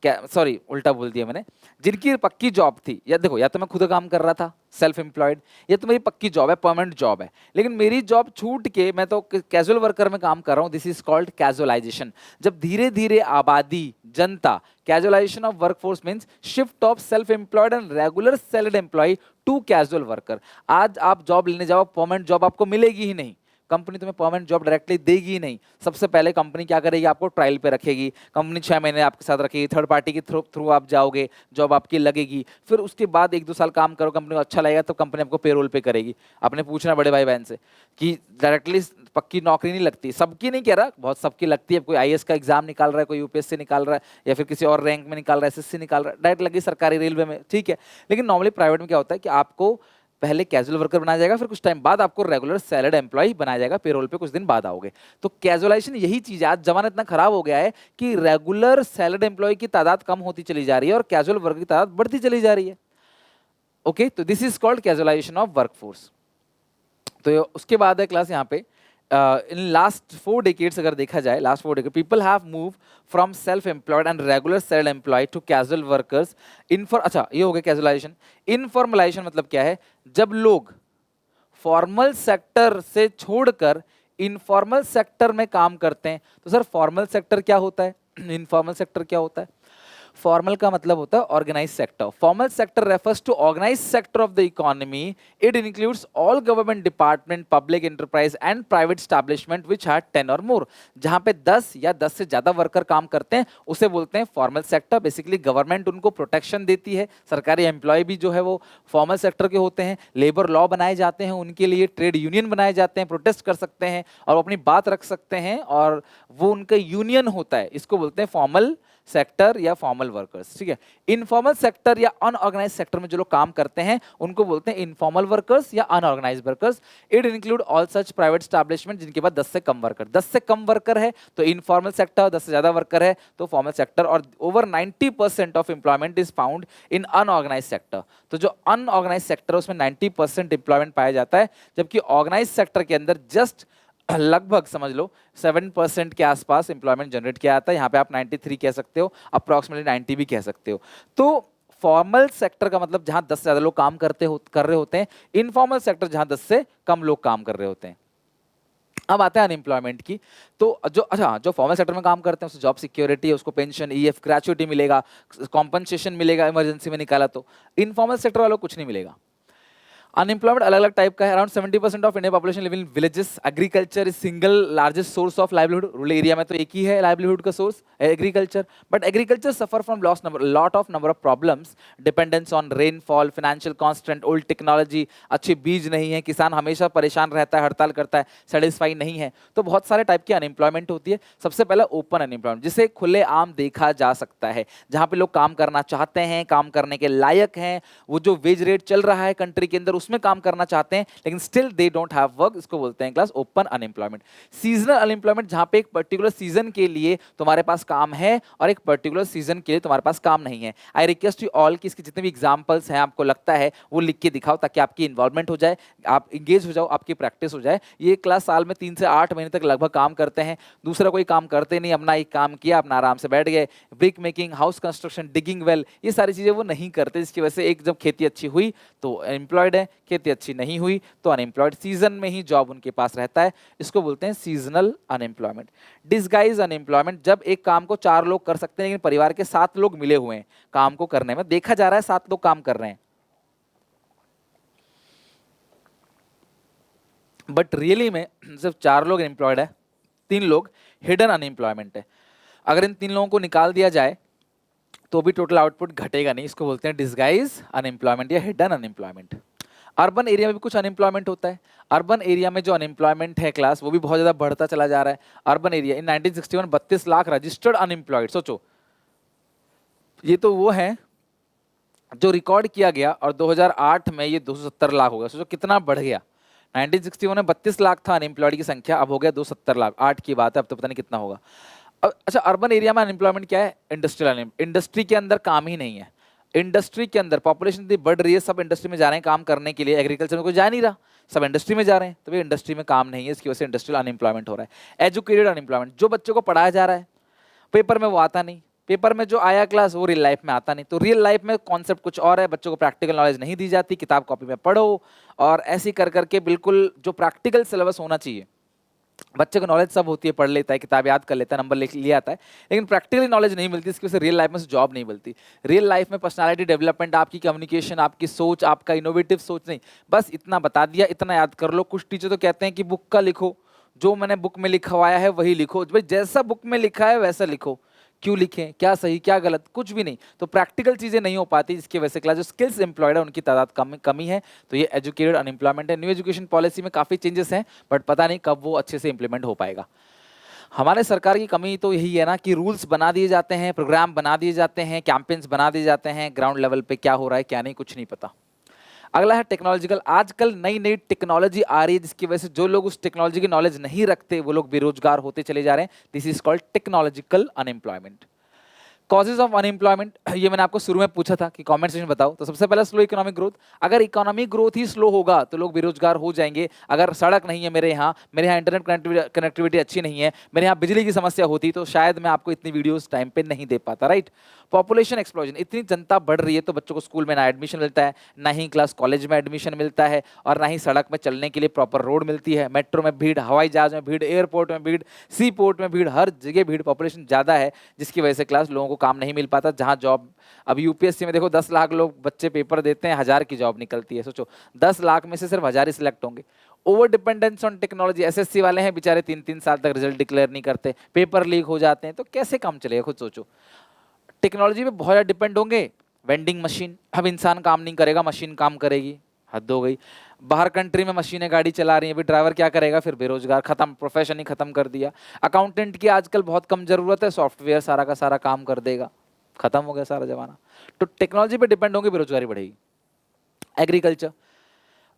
क्या, सॉरी उल्टा बोल दिया मैंने, जिनकी पक्की जॉब थी, या देखो या तो मैं खुद काम कर रहा था सेल्फ एम्प्लॉयड, या तो मेरी पक्की जॉब है, परमानेंट जॉब है, लेकिन मेरी जॉब छूट के मैं तो कैजुअल वर्कर में काम कर रहा हूं। This is called casualisation. जब धीरे धीरे आबादी, जनता, casualisation of workforce means shift of self employed and regular salaried employ to casual worker. आज आप जॉब लेने जाओ, परमानेंट जॉब आपको मिलेगी ही नहीं, कंपनी तुम्हें परमानेंट जॉब डायरेक्टली देगी ही नहीं। सबसे पहले कंपनी क्या करेगी? आपको ट्रायल पे रखेगी, कंपनी 6 महीने आपके साथ रखेगी, थर्ड पार्टी के थ्रू आप जाओगे, जॉब आपकी लगेगी, फिर उसके बाद 1-2 साल काम करो, कंपनी को अच्छा लगेगा तो कंपनी आपको पेरोल पे करेगी। आपने पूछना बड़े भाई बहन से कि डायरेक्टली पक्की नौकरी नहीं लगती, सबकी नहीं कह रहा, बहुत सबकी लगती है। कोई आईएएस का एग्जाम निकाल रहा है, कोई यूपीएससी निकाल रहा है, या फिर किसी और रैंक में निकाल रहा है, एसएससी निकाल रहा है, डायरेक्ट लगी सरकारी रेलवे में, ठीक है। लेकिन नॉर्मली प्राइवेट में क्या होता है कि आपको पहले कैजुअल वर्कर बनाया जाएगा, फिर कुछ टाइम बाद आपको रेगुलर सैलरीड एम्प्लॉय बनाया जाएगा, पेरोल पे कुछ दिन बाद आओगे। तो कैजुअलाइजेशन यही चीज है। आज जमाना इतना खराब हो गया है कि रेगुलर सैलरीड एम्प्लॉय की तादाद कम होती चली जा रही है और कैजुअल वर्कर की तादाद बढ़ती चली जा रही है। ओके, तो this is called casualisation of workforce. तो उसके बाद है क्लास यहाँ पे, इन लास्ट 4 decades अगर देखा जाए, last 4 decades people have move from self employed and regular salaried employ to casual workers. अच्छा ये हो गया कैजुअलाइजेशन। इनफॉर्मलाइजेशन मतलब क्या है? जब लोग फॉर्मल सेक्टर से छोड़कर इनफॉर्मल सेक्टर में काम करते हैं। तो सर फॉर्मल सेक्टर क्या होता है, इनफॉर्मल सेक्टर क्या होता है? फॉर्मल का मतलब होता है organise sector. Formal sector refers to organise sector of the economy. It includes all government department, public enterprise and private establishment which have 10 or मोर। जहां पे 10 या 10 से ज्यादा वर्कर काम करते हैं उसे बोलते हैं फॉर्मल सेक्टर। बेसिकली गवर्नमेंट उनको प्रोटेक्शन देती है, सरकारी एम्प्लॉय भी जो है वो फॉर्मल सेक्टर के होते हैं। लेबर लॉ बनाए जाते हैं उनके लिए, ट्रेड यूनियन बनाए जाते हैं, प्रोटेस्ट कर सकते हैं और अपनी बात रख सकते हैं, और वो उनका यूनियन होता है। इसको बोलते हैं फॉर्मल सेक्टर या फॉर्मल वर्कर्स, ठीक है। इनफॉर्मल सेक्टर या अनऑर्गेनाइज सेक्टर में जो लोग काम करते हैं उनको बोलते हैं इनफॉर्मल वर्कर्स या unorganised workers. It include all such private establishment जिनके पास 10 से कम वर्कर, 10 से कम वर्कर है तो इनफॉर्मल सेक्टर, 10 से ज्यादा वर्कर है तो फॉर्मल सेक्टर। और over 90% of employment is found in unorganise sector. तो जो अनऑर्गेनाइज सेक्टर है उसमें 90% एम्प्लॉयमेंट पाया जाता है, जबकि ऑर्गेनाइज सेक्टर के अंदर जस्ट लगभग समझ लो 7% के आसपास एम्प्लॉयमेंट जनरेट किया जाता है। यहाँ पे आप 93 कह सकते हो, अप्रॉक्सीमेटली 90 भी कह सकते हो। तो फॉर्मल सेक्टर का मतलब जहां 10 से ज्यादा लोग काम कर रहे होते हैं, इनफॉर्मल सेक्टर जहां 10 से कम लोग काम कर रहे होते हैं। अब आता है अनएम्प्लॉयमेंट की। तो जो फॉर्मल सेक्टर में काम करते हैं उसको जॉब सिक्योरिटी है, उसको पेंशन, ईएफ, ग्रेचुइटी मिलेगा, कॉम्पनसेशन मिलेगा इमरजेंसी में निकाला तो। इनफॉर्मल सेक्टर वालों को कुछ नहीं मिलेगा। अनएम्प्लॉयमेंट अलग अलग टाइप का है। Around 70% of Indian population live in villages. Agriculture is single largest source of livelihood. Rural area में तो एक ही है लाइवलीहुड का source, agriculture. But agriculture suffer from lot of number of problems, dependence on rainfall, financial constant, old technology, अच्छे बीज नहीं है, किसान हमेशा परेशान रहता है, हड़ताल करता है, सेटिस्फाई नहीं है। तो बहुत सारे टाइप की अनएम्प्लॉयमेंट होती है। सबसे पहले ओपन अनएम्प्लॉयमेंट, जिसे खुले आम देखा जा सकता है, जहां पे लोग काम करना चाहते हैं, काम करने के लायक हैं, वो जो वेज रेट चल रहा है कंट्री के अंदर उसमें काम करना चाहते हैं लेकिन still they don't have work, इसको बोलते हैं class open unemployment. Seasonal unemployment, जहां पे एक पर्टिकुलर सीजन के लिए तुम्हारे पास काम है और एक पर्टिकुलर सीजन के लिए तुम्हारे पास काम नहीं है। आई रिक्वेस्ट यू ऑल कि इसके जितने भी एग्जांपल्स हैं आपको लगता है वो लिख के दिखाओ ताकि आपकी इन्वॉल्वमेंट हो जाए, आप इंगेज हो जाओ, आपकी प्रैक्टिस हो जाए। ये क्लास साल में 3 से 8 महीने तक लगभग काम करते हैं, दूसरा कोई काम करते नहीं, अपना एक काम किया, अपना आराम से बैठ गए। Brick making, house construction, digging well, ये सारी चीजें वो नहीं करते, जिसकी वजह से एक जब खेती अच्छी हुई तो एम्प्लॉयड है, खेती अच्छी नहीं हुई तो अनएम्प्लॉयड। सीजन में ही जॉब उनके पास रहता है, इसको बोलते हैं सीजनल अनएम्प्लॉयमेंट। डिसगाइज अनएम्प्लॉयमेंट, जब एक काम को 4 लोग कर सकते हैं लेकिन परिवार के 7 लोग मिले हुए हैं काम को करने में, देखा जा रहा है 7 लोग काम कर रहे हैं बट रियली में सिर्फ 4 लोग एम्प्लॉयड है, 3 लोग हिडन अनएम्प्लॉयमेंट है। अगर इन 3 लोगों को निकाल दिया जाए तो भी टोटल आउटपुट घटेगा नहीं, इसको बोलते हैं डिसगाइज अनएम्प्लॉयमेंट या हिडन अनएम्प्लॉयमेंट। अर्बन एरिया में भी कुछ अनएम्प्लॉयमेंट होता है। अर्बन एरिया में जो अनएम्प्लॉयमेंट है क्लास, वो भी बहुत ज्यादा बढ़ता चला जा रहा है। Urban area in 1961 32 lakh registered unemployed, सोचो ये तो वो है जो रिकॉर्ड किया गया और 2008 में ये 270 लाख हो गया, सोचो कितना बढ़ गया। 1961 में 32 लाख था अनएम्प्लॉयड की संख्या, अब हो गया 270 लाख, 8 की बात है, अब तो पता नहीं कितना होगा। अच्छा, अर्बन एरिया में अनएम्प्लॉयमेंट क्या है? इंडस्ट्रियल, इंडस्ट्री के अंदर काम ही नहीं है। इंडस्ट्री के अंदर पॉपुलेशन इतनी बढ़ रही है, सब इंडस्ट्री में जा रहे हैं काम करने के लिए, एग्रीकल्चर में कोई जा नहीं रहा, सब इंडस्ट्री में जा रहे हैं, तो भाई इंडस्ट्री में काम नहीं है, इसकी वजह से इंडस्ट्रियल अनएम्प्लॉयमेंट हो रहा है। एजुकेटेड अनएम्प्लॉयमेंट, जो बच्चों को पढ़ाया जा रहा है पेपर में वो आता नहीं, पेपर में जो आया क्लास वो रियल लाइफ में आता नहीं, तो रियल लाइफ में कॉन्सेप्ट कुछ और है, बच्चों को प्रैक्टिकल नॉलेज नहीं दी जाती, किताब कॉपी में पढ़ो और ऐसे कर करके बिल्कुल जो प्रैक्टिकल सिलेबस होना चाहिए, बच्चे को नॉलेज सब होती है, पढ़ लेता है, किताब याद कर लेता है, नंबर लिख लिया आता है, लेकिन प्रैक्टिकली नॉलेज नहीं मिलती, इसकी वजह से रियल लाइफ में जॉब नहीं मिलती। रियल लाइफ में पर्सनालिटी डेवलपमेंट, आपकी कम्युनिकेशन, आपकी सोच, आपका इनोवेटिव सोच नहीं, बस इतना बता दिया, इतना याद कर लो। कुछ टीचर तो कहते हैं कि बुक का लिखो, जो मैंने बुक में लिखवाया है वही लिखो, भाई जैसा बुक में लिखा है वैसा लिखो, क्यों लिखें, क्या सही क्या गलत, कुछ भी नहीं, तो प्रैक्टिकल चीजें नहीं हो पाती, जिसकी वजह से क्लास जो स्किल्स एम्प्लॉयड है उनकी तादाद कमी है, तो ये एजुकेटेड अनएम्प्लॉयमेंट है। न्यू एजुकेशन पॉलिसी में काफी चेंजेस हैं बट पता नहीं कब वो अच्छे से इंप्लीमेंट हो पाएगा। हमारे सरकार की कमी तो यही है ना कि रूल्स बना दिए जाते हैं, प्रोग्राम बना दिए जाते हैं, कैंपेन्स बना दिए जाते हैं, ग्राउंड लेवल पे क्या हो रहा है क्या नहीं कुछ नहीं पता। अगला है टेक्नोलॉजिकल, आजकल नई नई टेक्नोलॉजी आ रही है जिसकी वजह से जो लोग उस टेक्नोलॉजी की नॉलेज नहीं रखते वो लोग बेरोजगार होते चले जा रहे हैं। This is called technological unemployment. Causes of unemployment, ये मैंने आपको शुरू में पूछा था कि कमेंट सेक्शन में बताओ, तो सबसे पहला स्लो इकोनॉमिक ग्रोथ। अगर इकोनॉमिक ग्रोथ ही स्लो होगा तो लोग बेरोजगार हो जाएंगे। अगर सड़क नहीं है मेरे यहाँ इंटरनेट कनेक्टिविटी अच्छी नहीं है, मेरे यहाँ बिजली की समस्या होती तो शायद मैं आपको इतनी वीडियोस टाइम पे नहीं दे पाता, राइट। पॉपुलेशन एक्सप्लोजन, इतनी जनता बढ़ रही है तो बच्चों को स्कूल में ना एडमिशन मिलता है, ना ही क्लास कॉलेज में एडमिशन मिलता है, और ना ही सड़क में चलने के लिए प्रॉपर रोड मिलती है। मेट्रो में भीड़, हवाई जहाज में भीड़, एयरपोर्ट में भीड़, सी पोर्ट में भीड़, हर जगह भीड़, पॉपुलेशन ज़्यादा है, जिसकी वजह से क्लास लोगों को काम नहीं मिल पाता। जहाँ जॉब, अब यूपीएससी में देखो 10 लाख लोग बच्चे पेपर देते हैं, 1000 की जॉब निकलती है, सोचो 10 लाख में से सिर्फ 1000 ही सिलेक्ट होंगे। Over dependence on technology, SSC वाले हैं बेचारे 3-3 साल तक रिजल्ट डिक्लेयर नहीं करते, पेपर लीक हो जाते हैं, तो कैसे काम चलेगा, खुद सोचो। टेक्नोलॉजी पे बहुत ज़्यादा डिपेंड होंगे। वेंडिंग मशीन, अब इंसान काम नहीं करेगा मशीन काम करेगी, हद हो गई। बाहर कंट्री में मशीनें गाड़ी चला रही हैं, अभी ड्राइवर क्या करेगा, फिर बेरोजगार, खत्म, प्रोफेशन ही खत्म कर दिया। अकाउंटेंट की आजकल बहुत कम जरूरत है, सॉफ्टवेयर सारा का सारा काम कर देगा, खत्म हो गया सारा जमाना। तो टेक्नोलॉजी पे डिपेंड होंगे, बेरोजगारी बढ़ेगी। Agriculture,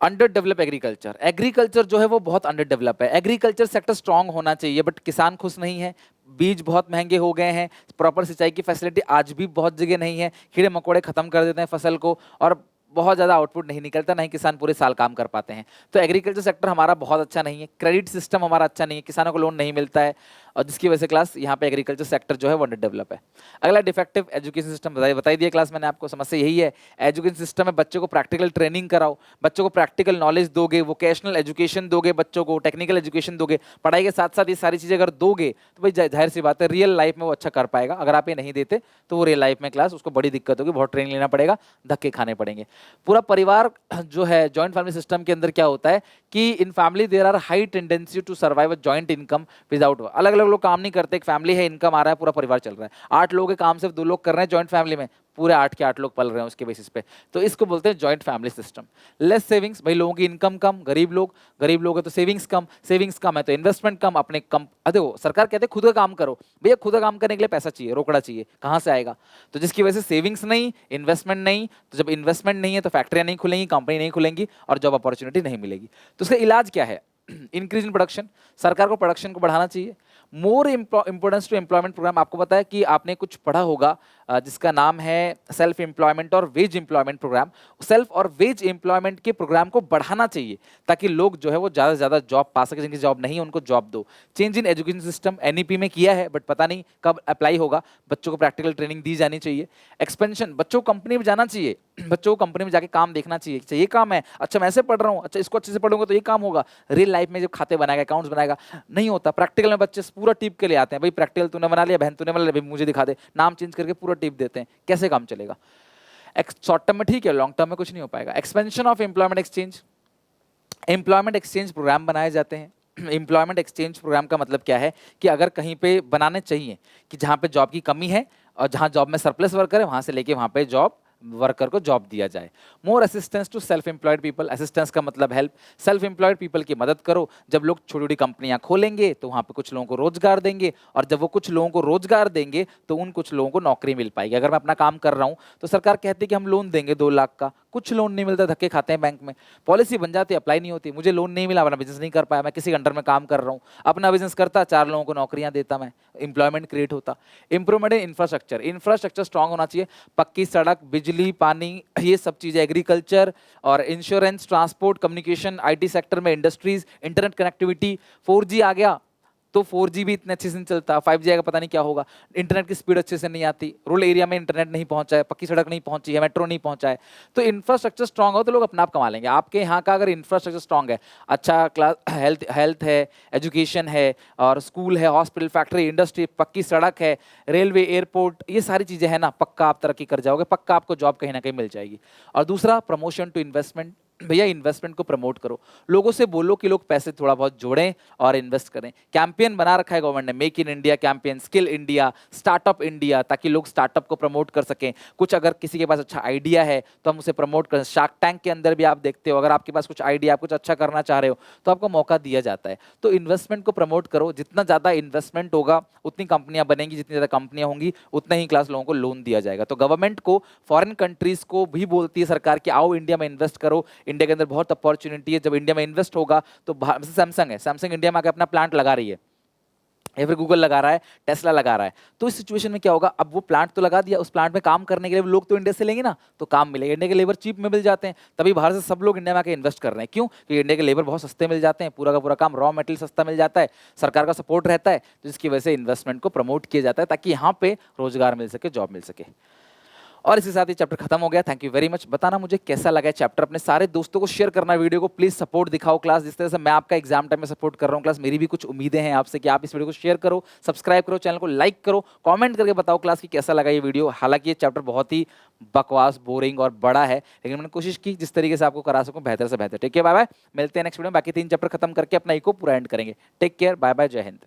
under develop agriculture, agriculture जो है वो बहुत अंडर डेवलप है। एग्रीकल्चर सेक्टर स्ट्रांग होना चाहिए बट किसान खुश नहीं है, बीज बहुत महंगे हो गए हैं, प्रॉपर सिंचाई की फैसिलिटी आज भी बहुत जगह नहीं है, कीड़े मकोड़े खत्म कर देते हैं फसल को, और बहुत ज़्यादा आउटपुट नहीं निकलता, नहीं किसान पूरे साल काम कर पाते हैं। तो एग्रीकल्चर सेक्टर हमारा बहुत अच्छा नहीं है, क्रेडिट सिस्टम हमारा अच्छा नहीं है, किसानों को लोन नहीं मिलता है, और जिसकी वजह से क्लास यहाँ पे एग्रीकल्चर सेक्टर जो है वो अंडर डेवलप है। अगला डिफेक्टिव एजुकेशन सिस्टम, बताई दिया क्लास मैंने आपको, समस्या यही है। एजुकेशन सिस्टम में बच्चों को प्रैक्टिकल ट्रेनिंग कराओ, बच्चों को प्रैक्टिकल नॉलेज दोगे, वोकेशनल एजुकेशन दोगे, बच्चों को टेक्निकल एजुकेशन दोगे, पढ़ाई के साथ साथ ये सारी चीज़ें अगर दोगे तो भाई जाहिर सी बात है रियल लाइफ में वो अच्छा कर पाएगा। अगर आप ये नहीं देते तो वो रियल लाइफ में क्लास उसको बड़ी दिक्कत होगी, बहुत ट्रेनिंग लेना पड़ेगा, धक्के खाने पड़ेंगे। पूरा परिवार जो है जॉइंट फैमिली सिस्टम के अंदर क्या होता है कि in family there are high tendency to survive a joint income without, अलग अलग अलग लोग काम नहीं करते, एक फैमिली है, इनकम आ रहा है, पूरा परिवार चल रहा है। 8 लोगों के काम सिर्फ 2 लोग कर रहे हैं जॉइंट फैमिली में, पूरे 8 के 8 लोग पल रहे हैं उसके बेसिस पे, तो इसको बोलते हैं joint family system. Less savings, भाई लोगों की इनकम कम, गरीब लोग है तो सेविंग्स कम है तो इन्वेस्टमेंट कम, अपने कम। देखो सरकार कहते हैं खुद का काम करो, भैया खुद का काम करने के लिए पैसा चाहिए, रोकड़ा चाहिए, कहाँ से आएगा? तो जिसकी वजह से सेविंग्स नहीं, इन्वेस्टमेंट नहीं, तो जब इन्वेस्टमेंट नहीं है तो फैक्ट्रियां नहीं खुलेंगी, कंपनी नहीं खुलेंगी और जॉब अपॉर्चुनिटी नहीं मिलेगी। तो इसका इलाज क्या है? इंक्रीज इन प्रोडक्शन, सरकार को प्रोडक्शन को बढ़ाना चाहिए। मोर इंपोर्टेंस टू एम्प्लॉयमेंट प्रोग्राम, आपको पता है कि आपने कुछ पढ़ा होगा जिसका नाम है सेल्फ एम्प्लॉयमेंट और वेज एम्प्लॉयमेंट प्रोग्राम। सेल्फ और वेज एम्प्लॉयमेंट के प्रोग्राम को बढ़ाना चाहिए ताकि लोग जो है वो ज़्यादा से ज़्यादा जॉब पा सके, जिनकी जॉब नहीं है उनको जॉब दो। Change in education system, NEP में किया है बट पता नहीं कब अप्लाई होगा, बच्चों को प्रैक्टिकल ट्रेनिंग दी जानी चाहिए। एक्सपेंशन, बच्चों को कंपनी में जाना चाहिए, बच्चों को कंपनी में जाके काम देखना चाहिए, ये काम है, अच्छा मैं ऐसे पढ़ रहा हूँ, अच्छा इसको अच्छे से पढ़ूंगा तो ये काम होगा। रियल लाइफ में जब खाते बनाएगा, अकाउंट्स बनाएगा, नहीं होता। प्रैक्टिकल में बच्चे पूरा टिप के लिए आते हैं, भाई प्रैक्टिकल तूने बना लिया, बहन तूने बना लिया, भाई मुझे दिखा दे, नाम चेंज करके पूरा टिप देते हैं, कैसे काम चलेगा? शॉर्ट टर्म में ठीक है, लॉन्ग टर्म में कुछ नहीं हो पाएगा। Expansion of employment exchange, employment exchange programme बनाए जाते हैं। एम्प्लॉयमेंट एक्सचेंज प्रोग्राम का मतलब क्या है कि अगर कहीं पे बनाने चाहिए कि जहाँ पे जॉब की कमी है और जहाँ जॉब में सरप्लस वर्कर है, वहाँ से लेके वहाँ पे जॉब वर्कर को जॉब दिया जाए। More assistance to self employed people, assistance का मतलब हेल्प, सेल्फ एम्प्लॉयड पीपल की मदद करो। जब लोग छोटी छोटी कंपनियां खोलेंगे तो वहाँ पे कुछ लोगों को रोजगार देंगे, और जब वो कुछ लोगों को रोजगार देंगे तो उन कुछ लोगों को नौकरी मिल पाएगी। अगर मैं अपना काम कर रहा हूँ तो सरकार कहती है कि हम लोन देंगे 2 लाख का, कुछ लोन नहीं मिलता, धक्के खाते हैं बैंक में, पॉलिसी बन जाती है, अप्लाई नहीं होती, मुझे लोन नहीं मिला, अपना बिजनेस नहीं कर पाया, मैं किसी अंडर में काम कर रहा हूँ, अपना बिजनेस करता, 4 लोगों को नौकरियां देता, मैं एम्प्लॉयमेंट क्रिएट होता। Improvement in infrastructure, infrastructure strong होना चाहिए, पक्की सड़क, बिजली, पानी, ये सब चीजें, एग्रीकल्चर और insurance, transport, communication, IT sector में इंडस्ट्रीज, इंटरनेट कनेक्टिविटी। 4G आ गया तो 4G भी इतने अच्छे से नहीं चलता, 5G आएगा पता नहीं क्या होगा, इंटरनेट की स्पीड अच्छे से नहीं आती, रूरल एरिया में इंटरनेट नहीं पहुंचा है, पक्की सड़क नहीं पहुंची है, मेट्रो नहीं पहुंचा है। तो इंफ्रास्ट्रक्चर स्ट्रांग हो तो लोग अपना आप कमा लेंगे। आपके यहाँ का अगर इंफ्रास्ट्रक्चर स्ट्रांग है, अच्छा क्लास हेल्थ है, एजुकेशन है और स्कूल है, हॉस्पिटल, फैक्ट्री, इंडस्ट्री, पक्की सड़क है, रेलवे, एयरपोर्ट, ये सारी चीजें हैं ना, पक्का आप तरक्की कर जाओगे, पक्का आपको जॉब कहीं ना कहीं मिल जाएगी। और दूसरा, प्रमोशन टू इन्वेस्टमेंट, भैया इन्वेस्टमेंट को प्रमोट करो, लोगों से बोलो कि लोग पैसे थोड़ा बहुत जोड़ें और इन्वेस्ट करें। कैंपेन बना रखा है गवर्नमेंट ने, make in India campaign, skill India, startup India, ताकि लोग स्टार्टअप को प्रमोट कर सकें। कुछ अगर किसी के पास अच्छा आइडिया है तो हम उसे प्रमोट करें। शार्क टैंक के अंदर भी आप देखते हो, अगर आपके पास कुछ आइडिया, आप कुछ अच्छा करना चाह रहे हो तो आपको मौका दिया जाता है। तो इन्वेस्टमेंट को प्रमोट करो, जितना ज़्यादा इन्वेस्टमेंट होगा उतनी कंपनियां बनेंगी, जितनी ज़्यादा कंपनियां होंगी उतना ही क्लास लोगों को लोन दिया जाएगा। तो गवर्नमेंट को फॉरेन कंट्रीज को भी बोलती है सरकार कि आओ इंडिया में इन्वेस्ट करो, इंडिया के अंदर बहुत अपॉर्चुनिटी है। जब इंडिया में इन्वेस्ट होगा तो सैमसंग है, सैमसंग इंडिया में आकर अपना प्लांट लगा रही है, या फिर गूगल लगा रहा है, टेस्ला लगा रहा है, तो इस सिचुएशन में क्या होगा, अब वो प्लांट तो लगा दिया, उस प्लांट में काम करने के लिए लोग तो इंडिया से लेंगे ना, तो काम मिलेगा, इंडिया के लेबर चीप में मिल जाते हैं, तभी बाहर से सब लोग इंडिया में आके इन्वेस्ट कर रहे हैं। क्यों? क्योंकि इंडिया के लेबर बहुत सस्ते मिल जाते हैं, पूरा का पूरा काम, रॉ मटेरियल सस्ता मिल जाता है, सरकार का सपोर्ट रहता है, तो जिसकी वजह से इन्वेस्टमेंट को प्रमोट किया जाता है ताकि यहाँ पे रोजगार मिल सके, जॉब मिल सके। और इसी साथ ये चैप्टर खत्म हो गया। Thank you very much. बताना मुझे कैसा लगा है चैप्टर, अपने सारे दोस्तों को शेयर करना वीडियो को, प्लीज सपोर्ट दिखाओ क्लास, जिस तरह से मैं आपका एग्जाम टाइम में सपोर्ट कर रहा हूँ क्लास, मेरी भी कुछ उम्मीदें हैं आपसे कि आप इस वीडियो को शेयर करो, सब्सक्राइब करो, चैनल को लाइक करो, कमेंट करके बताओ क्लास की कैसा लगा ये वीडियो। हालांकि ये चैप्टर बहुत ही बकवास, बोरिंग और बड़ा है, लेकिन मैंने कोशिश की जिस तरीके से आपको करा सकूं बेहतर से बेहतर। ठीक है, बाय बाय, मिलते हैं नेक्स्ट वीडियो में। बाकी 3 चैप्टर खत्म करके अपना इको पूरा एंड करेंगे। टेक केयर, बाय बाय, जय हिंद।